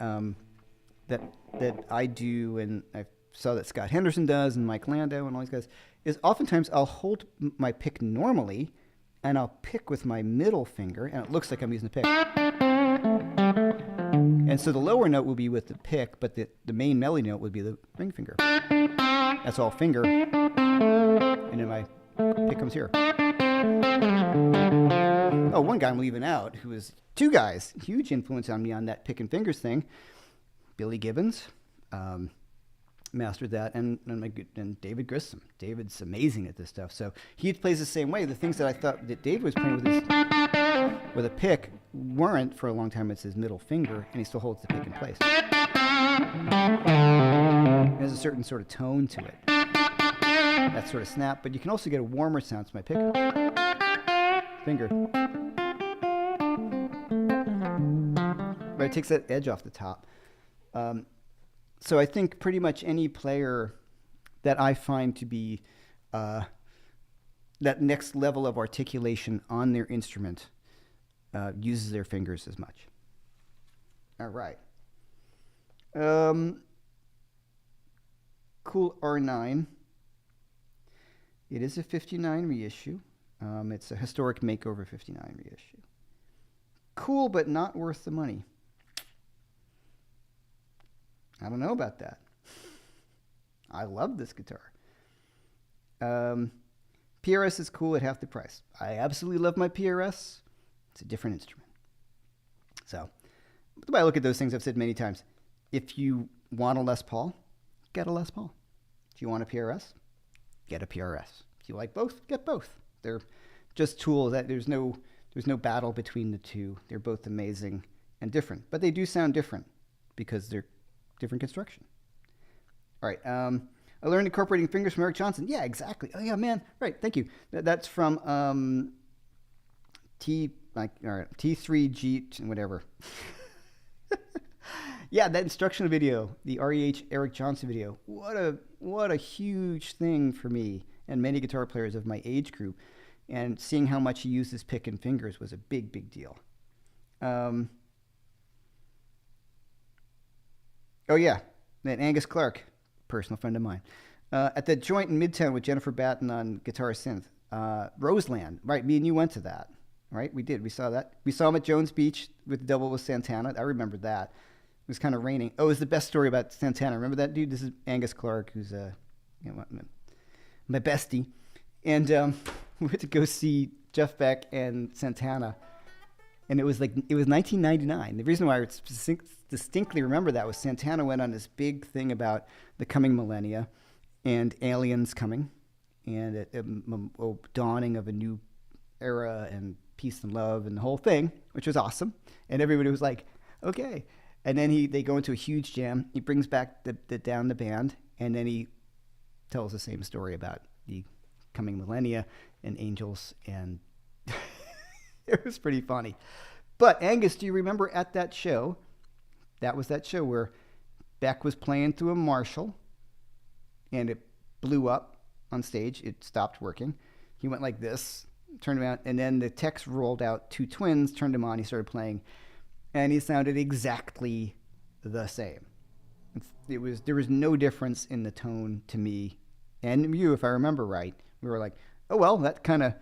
that I do, and I saw that Scott Henderson does, and Mike Landau and all these guys, is oftentimes I'll hold my pick normally, and I'll pick with my middle finger, and it looks like I'm using the pick. And so the lower note will be with the pick, but the main melody note would be the ring finger. That's all finger, and then my pick comes here. Oh, one guy I'm leaving out, who is 2 guys, huge influence on me on that pick and fingers thing. Billy Gibbons mastered that, and David Grissom. David's amazing at this stuff. So he plays the same way. The things that I thought that David was playing with a pick weren't for a long time. It's his middle finger, and he still holds the pick in place. There's a certain sort of tone to it. That sort of snap, but you can also get a warmer sound to my pick finger. But it takes that edge off the top. So I think pretty much any player that I find to be that next level of articulation on their instrument uses their fingers as much. All right. Cool R9. It is a 59 reissue. It's a historic makeover 59 reissue. Cool, but not worth the money. I don't know about that. I love this guitar. PRS is cool at half the price. I absolutely love my PRS. It's a different instrument. So, the way I look at those things, I've said many times, if you want a Les Paul, get a Les Paul. If you want a PRS, get a PRS. If you like both, get both. They're just tools. That there's no battle between the two. They're both amazing and different, but they do sound different because they're different construction. All right. I learned incorporating fingers from Eric Johnson. Yeah, exactly. Oh yeah, man. Right. Thank you. That's from T3G whatever. Yeah, that instructional video, the REH Eric Johnson video. What a huge thing for me and many guitar players of my age group. And seeing how much he uses pick and fingers was a big, big deal. Oh yeah, that Angus Clark, personal friend of mine, at the joint in Midtown with Jennifer Batten on guitar synth, Roseland. Right, me and you went to that. Right, we did. We saw that. We saw him at Jones Beach with double with Santana. I remember that. It was kind of raining. Oh, it was the best story about Santana. Remember that dude? This is Angus Clark, who's my bestie, and we went to go see Jeff Beck and Santana. And it was 1999. The reason why I distinctly remember that was Santana went on this big thing about the coming millennia and aliens coming and a dawning of a new era and peace and love and the whole thing, which was awesome. And everybody was like, okay. And then they go into a huge jam. He brings back down the band, and then he tells the same story about the coming millennia and angels, and it was pretty funny. But Angus, do you remember at that show? That was that show where Beck was playing through a Marshall, and it blew up on stage. It stopped working. He went like this, turned around, and then the techs rolled out two twins, turned him on, he started playing, and he sounded exactly the same. There was no difference in the tone to me and you, if I remember right. We were like, oh well, that kind of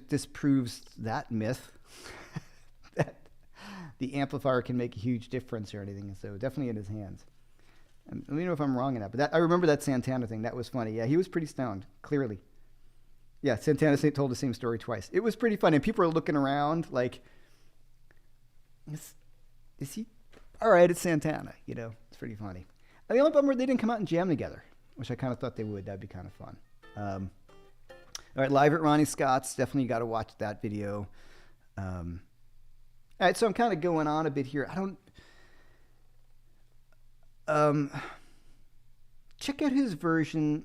disproves that myth that the amplifier can make a huge difference or anything. So definitely in his hands. Let me know if I'm wrong in that. But I remember that Santana thing. That was funny. Yeah, he was pretty stoned, clearly. Yeah, Santana told the same story twice. It was pretty funny. And people are looking around like, is he? All right, it's Santana. You know, it's pretty funny. And the only bummer, they didn't come out and jam together, which I kind of thought they would. That'd be kind of fun. All right, live at Ronnie Scott's. Definitely got to watch that video. All right, so I'm kind of going on a bit here. Check out his version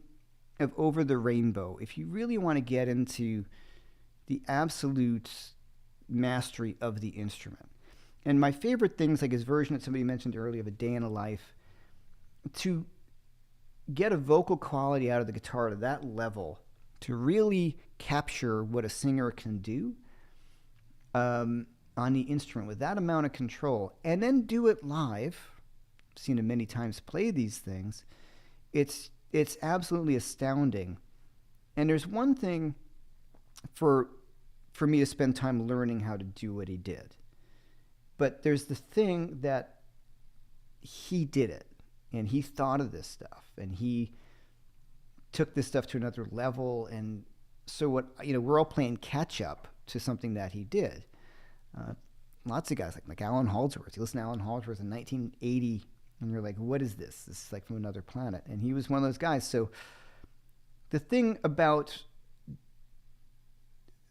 of Over the Rainbow if you really want to get into the absolute mastery of the instrument. And my favorite things, like his version that somebody mentioned earlier of A Day in a Life, to get a vocal quality out of the guitar to that level, to really capture what a singer can do on the instrument with that amount of control, and then do it live. I've seen him many times play these things. It's absolutely astounding. And there's one thing for me to spend time learning how to do what he did. But there's the thing that he did it, and he thought of this stuff, and he took this stuff to another level. And so we're all playing catch up to something that he did. Lots of guys like Alan Haldsworth. You listen to Alan Haldsworth in 1980, and you're like, what is this? This is like from another planet. And he was one of those guys. So the thing about,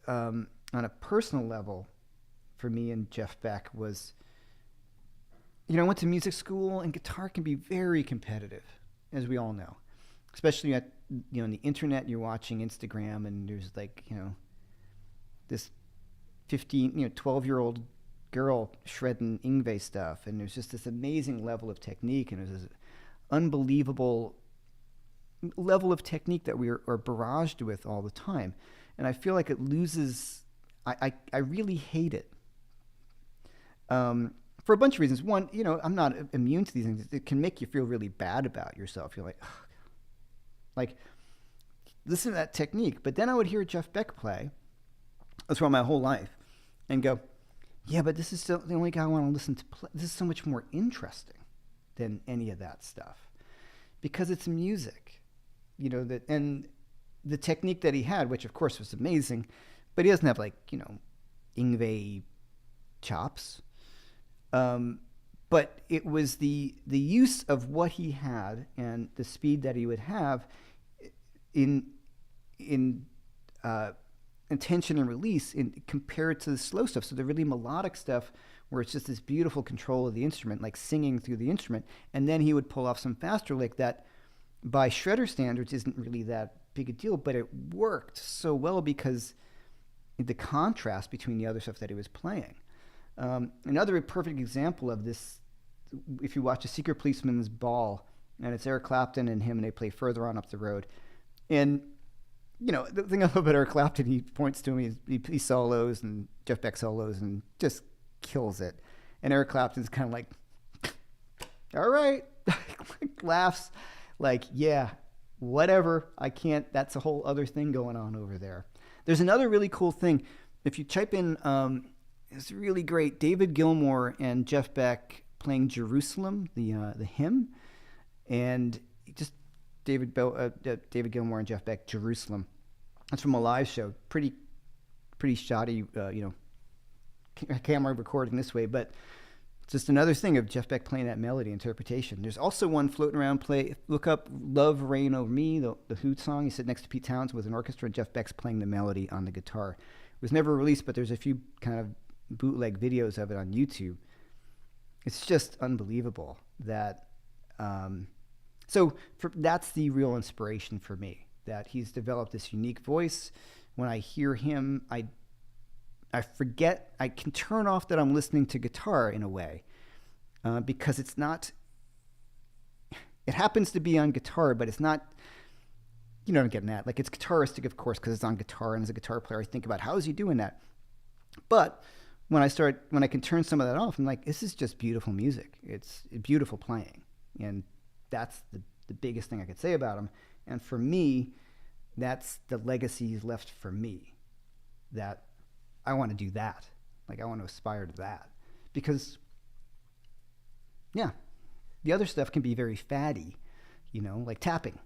on a personal level, for me and Jeff Beck was, I went to music school, and guitar can be very competitive, as we all know. Especially on the internet, you're watching Instagram, and there's this 12-year-old girl shredding Yngwie stuff, and there's just this amazing level of technique, and there's this unbelievable level of technique that we are barraged with all the time. And I feel like it loses, I really hate it. For a bunch of reasons. One, I'm not immune to these things. It can make you feel really bad about yourself. You're like, listen to that technique. But then I would hear Jeff Beck play, that's from my whole life, and go, yeah, but this is still the only guy I want to listen to play. This is so much more interesting than any of that stuff, because it's music, and the technique that he had, which of course was amazing, but he doesn't have Yngwie chops. But it was the use of what he had and the speed that he would have in tension and release compared to the slow stuff. So the really melodic stuff where it's just this beautiful control of the instrument, like singing through the instrument. And then he would pull off some faster lick that by shredder standards isn't really that big a deal, but it worked so well because the contrast between the other stuff that he was playing. Another perfect example of this, if you watch A Secret Policeman's Ball, and it's Eric Clapton and him, and they play Further On Up the Road. And, the thing I love about Eric Clapton, he points to him, he solos, and Jeff Beck solos, and just kills it. And Eric Clapton's kind of like, all right, laughs, like, yeah, whatever, I can't, that's a whole other thing going on over there. There's another really cool thing. If you type in, it's really great, David Gilmour and Jeff Beck playing Jerusalem, the hymn, and just David Gilmour and Jeff Beck, Jerusalem. That's from a live show. Pretty shoddy, camera recording this way, but it's just another thing of Jeff Beck playing that melody interpretation. There's also one floating around. Look up "Love Reign Over Me," the Who song. He sit next to Pete Townsend with an orchestra, and Jeff Beck's playing the melody on the guitar. It was never released, but there's a few kind of bootleg videos of it on YouTube. It's just unbelievable that. That's the real inspiration for me, that he's developed this unique voice. When I hear him, I forget, I can turn off that I'm listening to guitar in a way, because it's not, It happens to be on guitar, but it's not, you know what I'm getting at. Like, it's guitaristic, of course, because it's on guitar, and as a guitar player, I think about how is he doing that. But when I can turn some of that off, I'm like, this is just beautiful music. It's beautiful playing, and that's the biggest thing I could say about him. And for me, that's the legacy he's left for me. That I want to do that. Like, I want to aspire to that, because, yeah, the other stuff can be very fatty, you know, like tapping.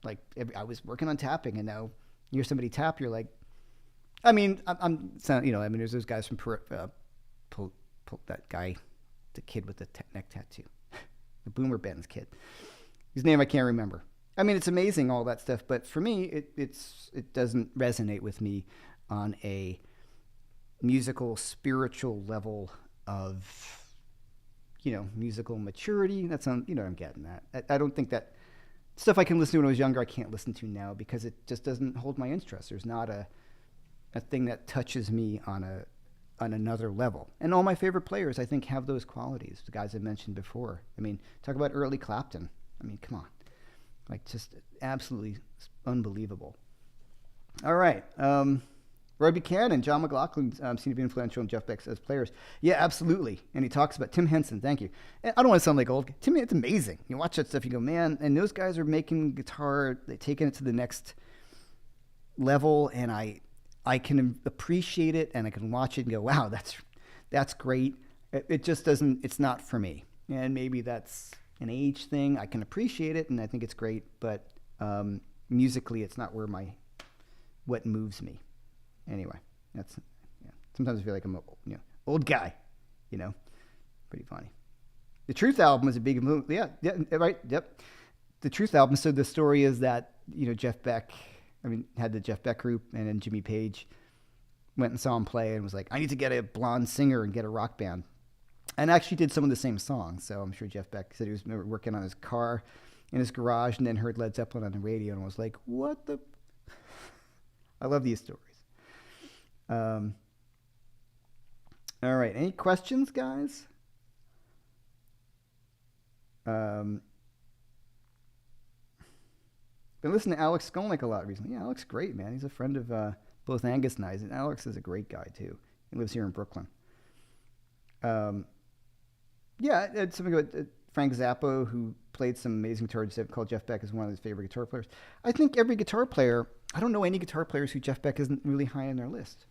Like, I was working on tapping, and now you hear somebody tap, you're like, I mean, you know, I mean, there's those guys from that guy, the kid with the neck tattoo, the Boomer Ben's kid, whose name I can't remember. I mean, it's amazing, all that stuff, but for me, it doesn't resonate with me on a musical, spiritual level of, you know, musical maturity. That's on, you know what I'm getting at. I don't think that stuff I can listen to when I was younger, I can't listen to now, because it just doesn't hold my interest. There's not a thing that touches me on another level. And all my favorite players, I think, have those qualities, the guys I mentioned before. I mean, talk about early Clapton. I mean, come on. Like, just absolutely unbelievable. All right. Roy Buchanan, John McLaughlin seem to be influential in Jeff Beck as players. Yeah, absolutely. And he talks about Tim Henson. Thank you. And I don't want to sound like old. Tim, it's amazing. You watch that stuff, you go, man, and those guys are making guitar, they're taking it to the next level, and I can appreciate it, and I can watch it and go, wow, that's great. It just doesn't, it's not for me. And maybe that's an age thing. I can appreciate it, and I think it's great, but musically, it's not what moves me. Anyway, that's, yeah. Sometimes I feel like I'm a old guy, you know. Pretty funny. The Truth album was a big move. Yeah, right, yep. The Truth album. So the story is that, you know, Jeff Beck, had the Jeff Beck group, and then Jimmy Page went and saw him play and was like, I need to get a blonde singer and get a rock band. And actually did some of the same songs. So I'm sure Jeff Beck said he was working on his car in his garage, and then heard Led Zeppelin on the radio and was like, what the? I love these stories. All right. Any questions, guys? Been listening to Alex Skolnick a lot recently. Yeah, Alex is great, man. He's a friend of both Angus and I. And Alex is a great guy, too. He lives here in Brooklyn. Yeah, it's something about Frank Zappa, who played some amazing guitar, called Jeff Beck as one of his favorite guitar players. I think every guitar player, I don't know any guitar players who Jeff Beck isn't really high on their list.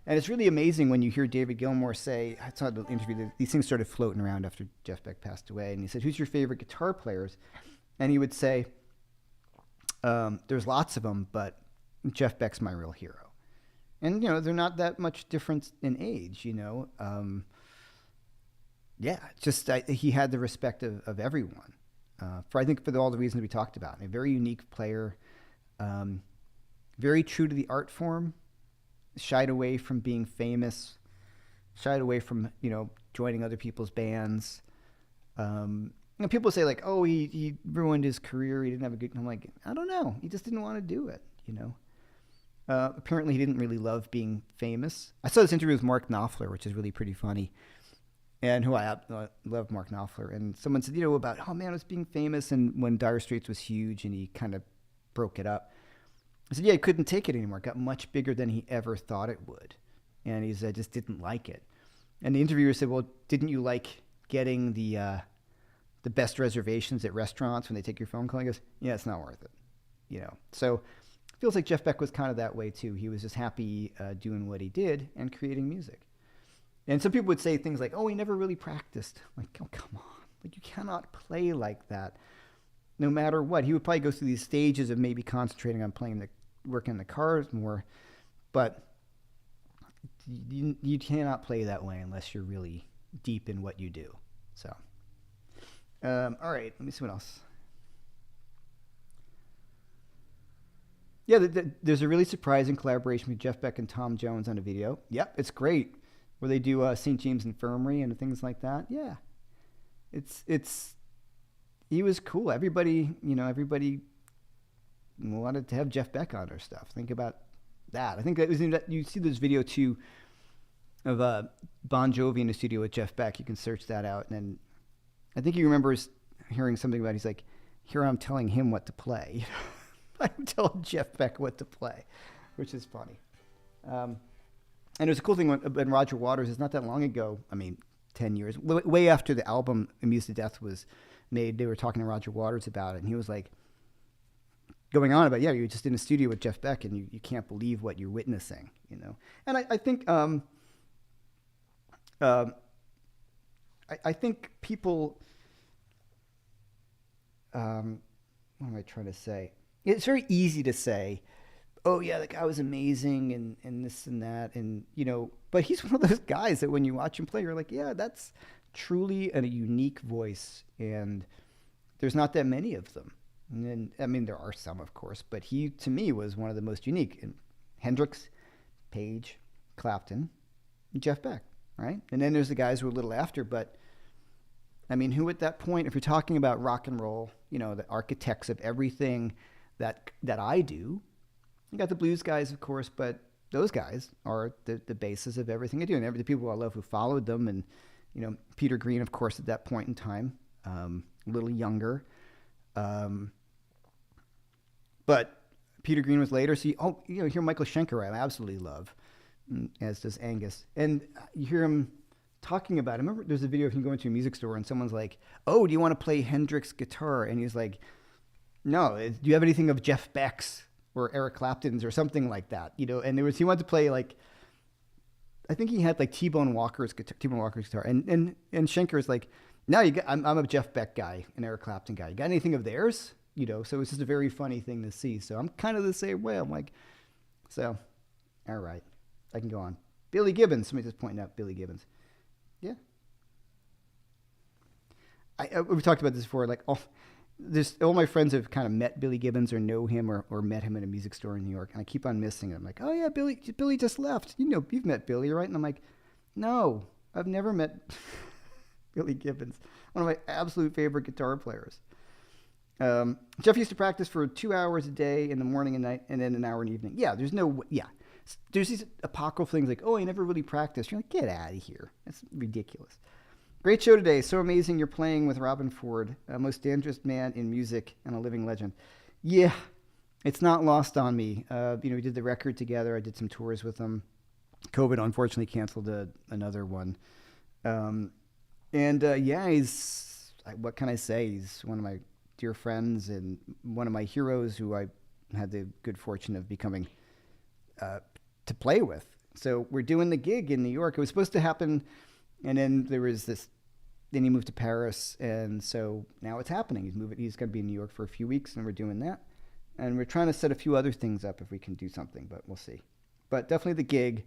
And it's really amazing when you hear David Gilmour say, I saw the interview, that these things started floating around after Jeff Beck passed away, and he said, who's your favorite guitar players? And he would say, there's lots of them, but Jeff Beck's my real hero. And, you know, they're not that much difference in age, you know. Yeah, just he had the respect of everyone. I think for all the reasons we talked about. A very unique player, very true to the art form, shied away from being famous, shied away from, you know, joining other people's bands. You know, people say like, oh, he ruined his career. He didn't have a good. I'm like, I don't know. He just didn't want to do it. You know. Apparently, he didn't really love being famous. I saw this interview with Mark Knopfler, which is really pretty funny, and who I love Mark Knopfler. And someone said, you know, about, oh man, it was being famous, and when Dire Straits was huge, and he kind of broke it up. I said, yeah, he couldn't take it anymore. It got much bigger than he ever thought it would, and he said, just didn't like it. And the interviewer said, well, didn't you like getting the best reservations at restaurants when they take your phone call? He goes, yeah, it's not worth it. You know, so it feels like Jeff Beck was kind of that way too. He was just happy doing what he did and creating music. And some people would say things like, oh, he never really practiced. Like, oh, come on. Like, you cannot play like that no matter what. He would probably go through these stages of maybe concentrating on working the cars more, but you cannot play that way unless you're really deep in what you do. So, all right, let me see what else. Yeah, there's a really surprising collaboration with Jeff Beck and Tom Jones on a video. Yep, it's great, where they do St. James Infirmary and things like that. Yeah, he was cool. Everybody wanted to have Jeff Beck on their stuff. Think about that. I think that was you see this video too of Bon Jovi in the studio with Jeff Beck. You can search that out, and then I think he remembers hearing something about. He's like, here I'm telling him what to play. I'm telling Jeff Beck what to play, which is funny. And it was a cool thing when Roger Waters, it's not that long ago, I mean, 10 years, way after the album Amused to Death was made, they were talking to Roger Waters about it, and he was like, going on about, yeah, you're just in a studio with Jeff Beck, and you can't believe what you're witnessing, you know? And I think, I think people, what am I trying to say? It's very easy to say, oh yeah, the guy was amazing and this and that. And, you know, but he's one of those guys that when you watch him play, you're like, yeah, that's truly a unique voice. And there's not that many of them. And then, I mean, there are some, of course, but he, to me, was one of the most unique. And Hendrix, Page, Clapton, and Jeff Beck, right? And then there's the guys who were a little after, but I mean, who at that point, if you're talking about rock and roll, you know, the architects of everything that I do, you got the blues guys, of course, but those guys are the basis of everything I do. And the people I love who followed them. And, you know, Peter Green, of course, at that point in time, a little younger. But Peter Green was later. So, you hear Michael Schenker, I absolutely love, as does Angus. And you hear him talking about it. I remember there's a video of him going to a music store and someone's like, oh, do you want to play Hendrix guitar? And he's like, no, do you have anything of Jeff Beck's or Eric Clapton's or something like that? You know, and he wanted to play like, I think he had like T-Bone Walker's guitar. And Schenker's like, no, I'm a Jeff Beck guy, an Eric Clapton guy. You got anything of theirs? You know, so it's just a very funny thing to see. So I'm kind of the same way. I'm like, so, all right, I can go on. Billy Gibbons, somebody just pointing out Billy Gibbons. Yeah. We talked about this before, like all my friends have kind of met Billy Gibbons or know him or met him in a music store in New York, and I keep on missing it. I'm like, oh yeah, Billy just left. You know, you've met Billy, right? And I'm like, no, I've never met Billy Gibbons, one of my absolute favorite guitar players. Jeff used to practice for 2 hours a day in the morning and night, and then an hour in the evening. Yeah, there's these apocryphal things like, oh, I never really practiced. You're like, get out of here. That's ridiculous. Great show today. So amazing you're playing with Robin Ford, most dangerous man in music and a living legend. Yeah, it's not lost on me. We did the record together. I did some tours with him. COVID unfortunately canceled another one. He's, what can I say? He's one of my dear friends and one of my heroes who I had the good fortune of becoming to play with. So we're doing the gig in New York. It was supposed to happen, and then there was this. Then he moved to Paris, and so now it's happening. He's going to be in New York for a few weeks, and we're doing that. And we're trying to set a few other things up if we can do something, but we'll see. But definitely the gig.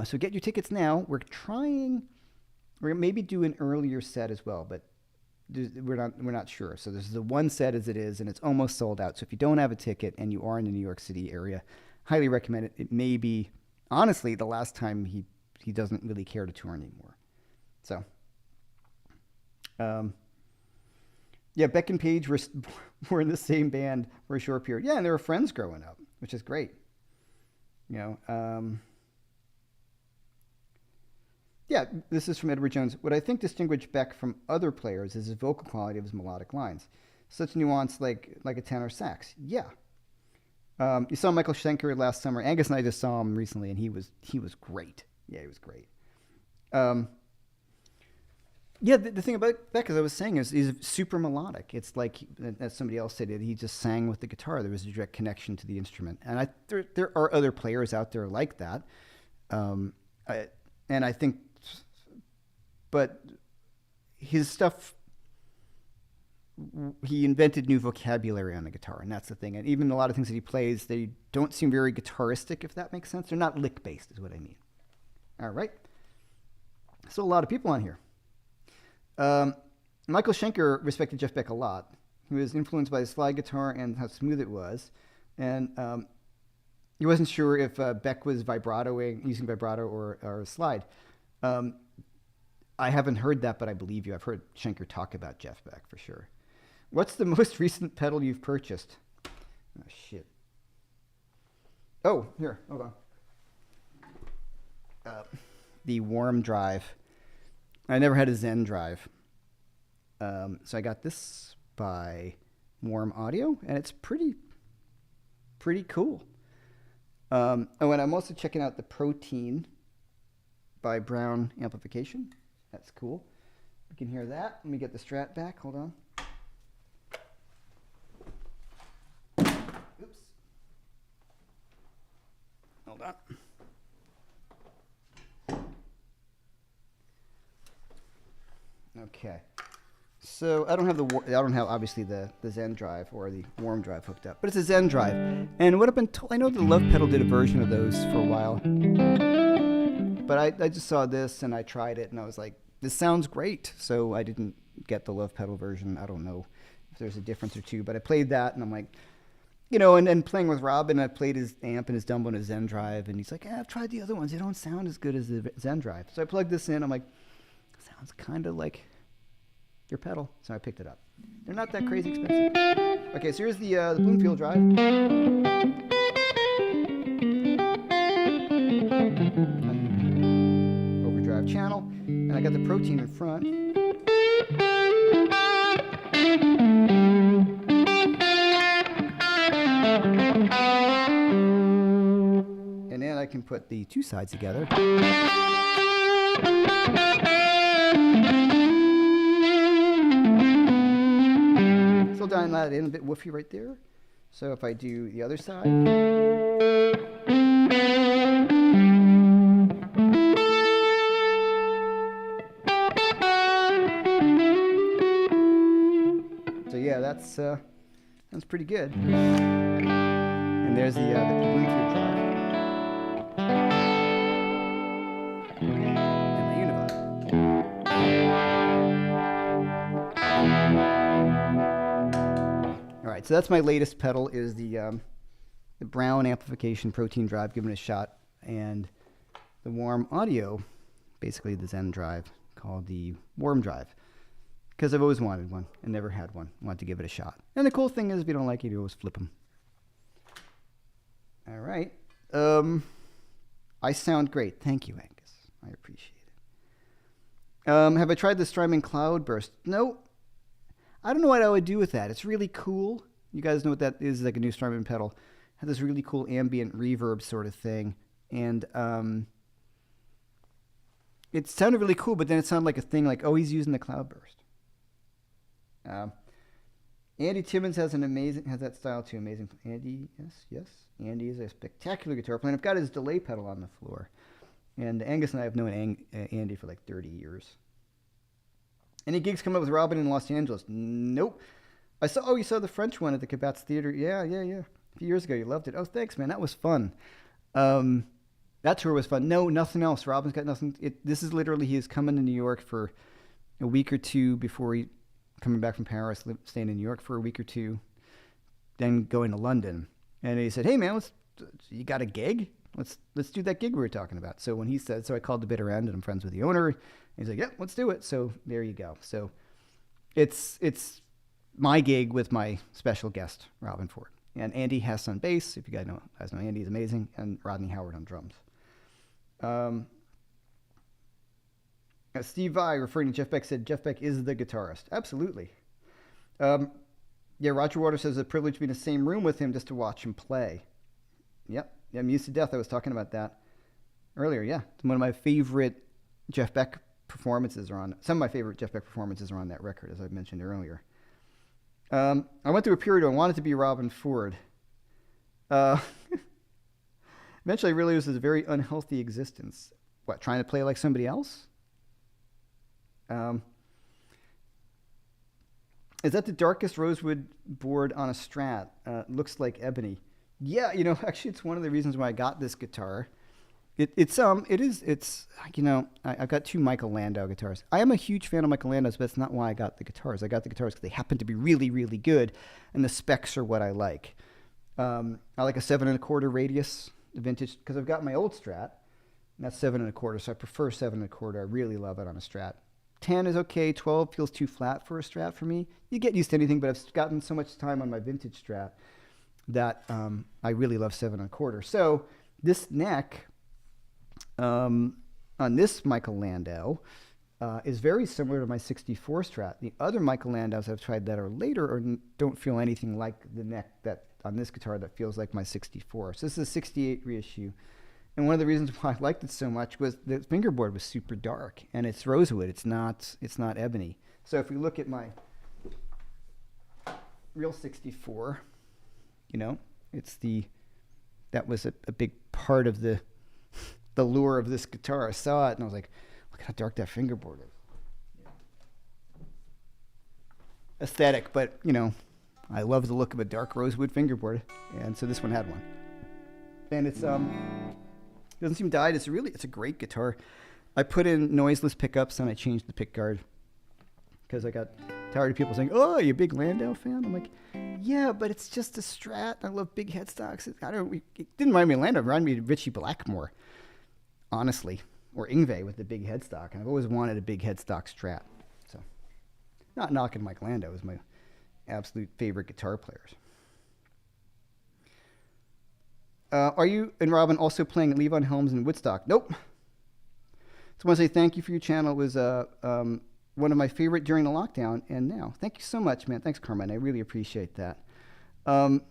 So get your tickets now. We're going to maybe do an earlier set as well, but we're not sure. So this is the one set as it is, and it's almost sold out. So if you don't have a ticket and you are in the New York City area, highly recommend it. It may be, honestly, the last time he doesn't really care to tour anymore. So, Beck and Page were in the same band for a short period. Yeah, and they were friends growing up, which is great. This is from Edward Jones. What I think distinguished Beck from other players is his vocal quality of his melodic lines. Such nuance like a tenor sax. Yeah. You saw Michael Schenker last summer. Angus and I just saw him recently, and he was great. Yeah, he was great. The thing about Beck, as I was saying, is he's super melodic. It's like, as somebody else said, he just sang with the guitar. There was a direct connection to the instrument. And there are other players out there like that. I think, but his stuff, he invented new vocabulary on the guitar, and that's the thing. And even a lot of things that he plays, they don't seem very guitaristic, if that makes sense. They're not lick-based, is what I mean. All right. So a lot of people on here. Michael Schenker respected Jeff Beck a lot. He was influenced by his slide guitar and how smooth it was. And he wasn't sure if Beck was using vibrato or a slide. I haven't heard that, but I believe you. I've heard Schenker talk about Jeff Beck for sure. What's the most recent pedal you've purchased? Oh, shit. Oh, here, hold on. The Warm Drive. I never had a Zen Drive. So I got this by warm audio, and it's pretty cool. And I'm also checking out the Protein by Brown amplification. That's cool. You can hear that. Let me get the Strat back. Hold on. Oops. Hold on. Okay. So I don't have obviously the Zen drive or the warm drive hooked up, but it's a Zen drive. And what I've been told, I know the Love Pedal did a version of those for a while, but I just saw this and I tried it and I was like, this sounds great. So I didn't get the Love Pedal version. I don't know if there's a difference or two, but I played that and I'm like, and then playing with Robin, I played his amp and his Dumbo and his Zen drive, and he's like, I've tried the other ones. They don't sound as good as the Zen drive. So I plugged this in. I'm like, sounds kind of like your pedal. So I picked it up. They're not that crazy expensive. Okay, so here's the Bloomfield drive. Overdrive channel. And I got the Protein in front. And then I can put the two sides together. Still dialing that in, a bit woofy right there. So if I do the other side. So yeah, that's pretty good. And there's the Bloomfield drive. So that's my latest pedal, is the Brown amplification Protein drive, given it a shot, and the warm audio, basically the Zen drive, called the warm drive, because I've always wanted one and never had one. Wanted to give it a shot. And the cool thing is, if you don't like it, you always flip them. All right. I sound great. Thank you, Angus. I appreciate it. Have I tried the Strymon Cloudburst? No. I don't know what I would do with that. It's really cool. You guys know what that is, like a new Strymon pedal. It had this really cool ambient reverb sort of thing. And it sounded really cool, but then it sounded like a thing like, oh, he's using the Cloudburst. Andy Timmons has that style too. Amazing. Andy, yes. Andy is a spectacular guitar player. I've got his delay pedal on the floor. And Angus and I have known Andy for like 30 years. Any gigs coming up with Robin in Los Angeles? Nope. You saw the French one at the Cabats Theater. Yeah. A few years ago, you loved it. Oh, thanks, man. That was fun. That tour was fun. No, nothing else. Robin's got nothing. This is literally, he is coming to New York for a week or two before he coming back from Paris, staying in New York for a week or two, then going to London. And he said, hey, man, you got a gig? Let's do that gig we were talking about. So when he said, so I called the bitter end, and I'm friends with the owner. And he's like, yeah, let's do it. So there you go. So it's my gig with my special guest, Robin Ford. And Andy Hess on bass. If you guys know Andy is amazing. And Rodney Howard on drums. Steve Vai, referring to Jeff Beck, said Jeff Beck is the guitarist. Absolutely. Yeah, Roger Waters says it's a privilege to be in the same room with him just to watch him play. Yep. Yeah, I'm used to death. I was talking about that earlier. Yeah. One of my favorite Jeff Beck performances are on. Some of my favorite Jeff Beck performances are on that record, as I mentioned earlier. I went through a period where I wanted to be Robin Ford. Eventually, I realized it was a very unhealthy existence. What, trying to play like somebody else? Is that the darkest rosewood board on a Strat? Looks like ebony. Yeah, actually, it's one of the reasons why I got this guitar. I've got two Michael Landau guitars. I am a huge fan of Michael Landau's, but that's not why I got the guitars. I got the guitars because they happen to be really, really good, and the specs are what I like. I like a 7 1/4 radius, vintage, because I've got my old Strat, and that's 7 1/4, so I prefer 7 1/4. I really love it on a Strat. 10 is okay. 12 feels too flat for a Strat for me. You get used to anything, but I've gotten so much time on my vintage Strat that I really love 7 1/4. So this neck on this Michael Landau is very similar to my 64 Strat. The other Michael Landows I've tried that are later or don't feel anything like the neck that on this guitar that feels like my 64. So this is a 68 reissue. And one of the reasons why I liked it so much was the fingerboard was super dark, and it's rosewood. It's not ebony. So if we look at my real 64, that was a big part of the lure of this guitar. I saw it and I was like, look at how dark that fingerboard is. Aesthetic, but I love the look of a dark rosewood fingerboard, and so this one had one. And it's doesn't seem dyed. It's a great guitar. I put in noiseless pickups and I changed the pick guard because I got tired of people saying, "Oh, you a big Landau fan?" I'm like, "Yeah, but it's just a Strat. I love big headstocks." It didn't remind me of Landau. It reminded me of Ritchie Blackmore, honestly, or Yngwie with the big headstock. And I've always wanted a big headstock Strat. So, not knocking Mike Landau is my absolute favorite guitar players. Are you and Robin also playing at Levon Helms in Woodstock? Nope. So I want to say thank you for your channel. It was one of my favorite during the lockdown and now. Thank you so much, man. Thanks, Carmine. I really appreciate that. No,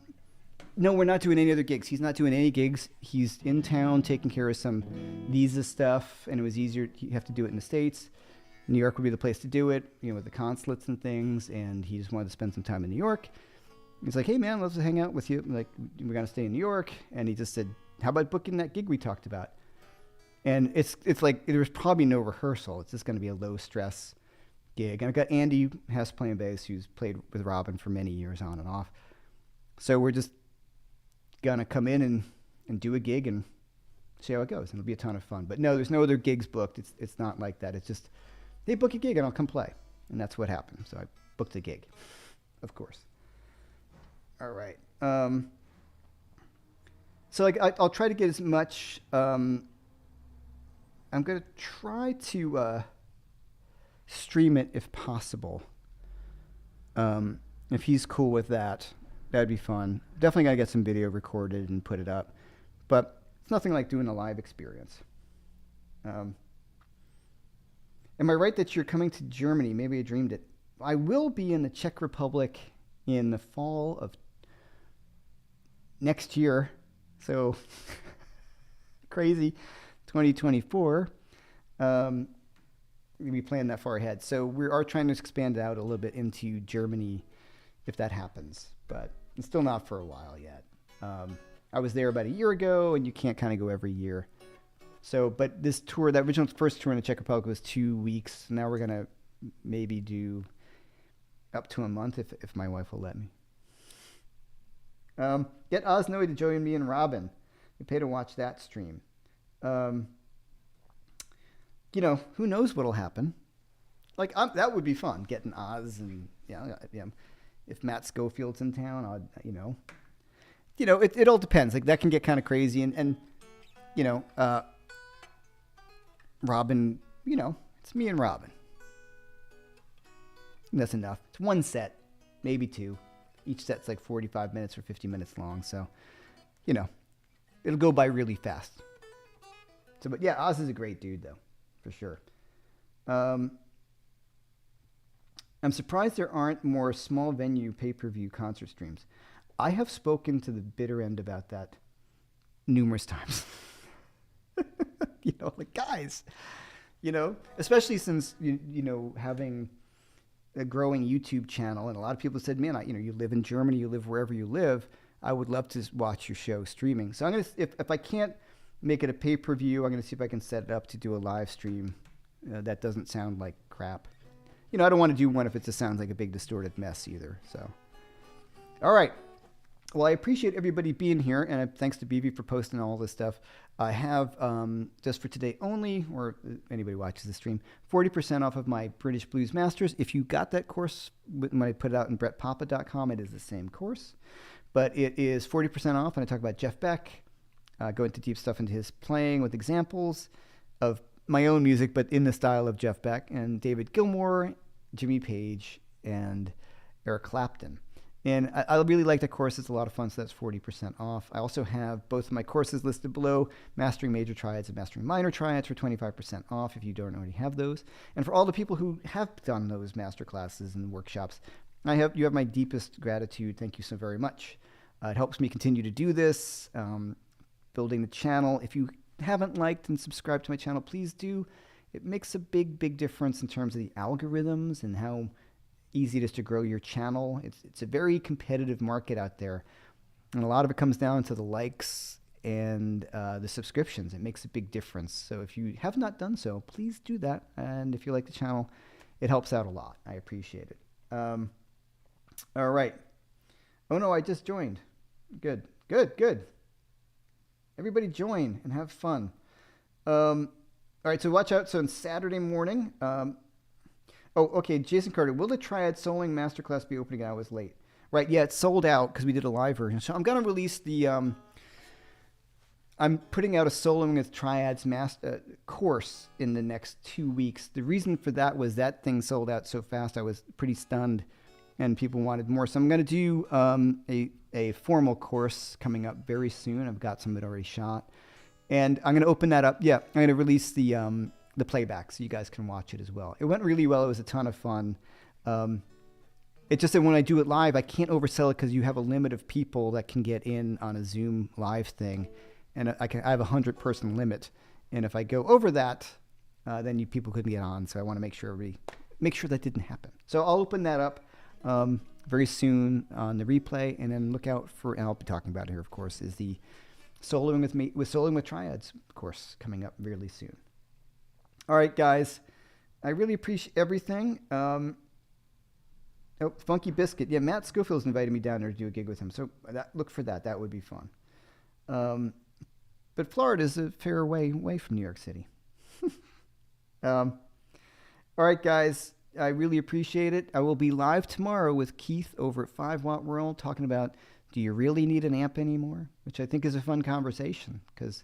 we're not doing any other gigs. He's not doing any gigs. He's in town taking care of some visa stuff, and it was easier. You have to do it in the States. New York would be the place to do it, with the consulates and things, and he just wanted to spend some time in New York. He's like, "Hey, man, let's hang out with you. Like, we're going to stay in New York." And he just said, "How about booking that gig we talked about?" And it's like there was probably no rehearsal. It's just going to be a low-stress gig. And I've got Andy Hess playing bass, who's played with Robin for many years on and off. So we're just going to come in and do a gig and see how it goes. And it'll be a ton of fun. But no, there's no other gigs booked. It's not like that. It's just, they book a gig and I'll come play. And that's what happened. So I booked a gig, of course. All right. So I'll try to get as much. I'm going to try to stream it if possible. If he's cool with that, that'd be fun. Definitely got to get some video recorded and put it up. But it's nothing like doing a live experience. Am I right that you're coming to Germany? Maybe I dreamed it. I will be in the Czech Republic in the fall of next year. So crazy. 2024. We'll be planning that far ahead. So we are trying to expand it out a little bit into Germany if that happens. But it's still not for a while yet. I was there about a year ago, and you can't kind of go every year. So, but this tour, that original first tour in the Czech Republic was 2 weeks. Now we're going to maybe do up to a month if my wife will let me. Get Osnoy to join me and Robin. We pay to watch that stream. Who knows what'll happen? Like, that would be fun, getting Oz and, if Matt Schofield's in town, it all depends. Like, that can get kind of crazy. And Robin, it's me and Robin. And that's enough. It's one set, maybe two. Each set's like 45 minutes or 50 minutes long. So, it'll go by really fast. So, but yeah, Oz is a great dude, though, for sure. I'm surprised there aren't more small venue pay-per-view concert streams. I have spoken to the bitter end about that numerous times. Like, guys, especially since, having a growing YouTube channel. And a lot of people said, man, you live in Germany, you live wherever you live. I would love to watch your show streaming. So I'm going to, if I can't make it a pay-per-view, I'm going to see if I can set it up to do a live stream that doesn't sound like crap. I don't want to do one if it just sounds like a big distorted mess either. So, all right. Well, I appreciate everybody being here, and thanks to BV for posting all this stuff. I have, just for today only, or anybody watches the stream, 40% off of my British Blues Masters. If you got that course, when I put it out in brettpapa.com, it is the same course. But it is 40% off, and I talk about Jeff Beck, go into deep stuff into his playing with examples of my own music, but in the style of Jeff Beck, and David Gilmour, Jimmy Page, and Eric Clapton. And I really like the course. It's a lot of fun, so that's 40% off. I also have both of my courses listed below, Mastering Major Triads and Mastering Minor Triads for 25% off if you don't already have those. And for all the people who have done those master classes and workshops, you have my deepest gratitude. Thank you so very much. It helps me continue to do this, building the channel. If you haven't liked and subscribed to my channel, please do. It makes a big, big difference in terms of the algorithms and how easy it is to grow your channel. It's a very competitive market out there, and a lot of it comes down to the likes and the subscriptions. It makes a big difference. So if you have not done so, please do that. And if you like the channel, it helps out a lot. I appreciate it. All right. Oh no, I just joined. Good. Everybody join and have fun. All right, so watch out. So on Saturday morning, oh, okay, Jason Carter, will the Triad Soloing Masterclass be opening? I was late. Right, yeah, it's sold out because we did a live version. So I'm going to release the, I'm putting out a Soloing with Triads course in the next 2 weeks. The reason for that was that thing sold out so fast. I was pretty stunned and people wanted more. So I'm going to do a formal course coming up very soon. I've got some of it already shot. And I'm going to open that up. Yeah, I'm going to release the playback so you guys can watch it as well. It went really well. It was a ton of fun. It's just that when I do it live, I can't oversell it because you have a limit of people that can get in on a Zoom live thing. And I have a 100-person limit. And if I go over that, then people couldn't get on. So I want to make sure that didn't happen. So I'll open that up very soon on the replay. And then look out for, and I'll be talking about it here, of course, is the Soloing with Triads course coming up really soon. All right, guys, I really appreciate everything. Oh, Funky Biscuit. Yeah, Matt Schofield's invited me down there to do a gig with him. So look for that. That would be fun. But Florida is a fair way away from New York City. All right, guys, I really appreciate it. I will be live tomorrow with Keith over at 5 Watt World talking about, do you really need an amp anymore? Which I think is a fun conversation because,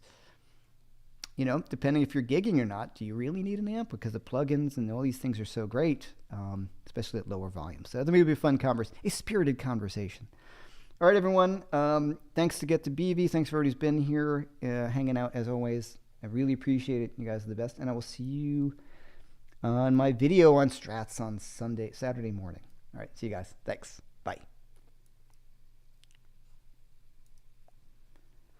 you know, depending if you're gigging or not, do you really need an amp? Because the plugins and all these things are so great, especially at lower volumes. So that may be a fun conversation, a spirited conversation. All right, everyone. Thanks to Get to BV. Thanks for everybody's been here, hanging out as always. I really appreciate it. You guys are the best. And I will see you on my video on Strats on Saturday morning. All right, see you guys. Thanks. Bye.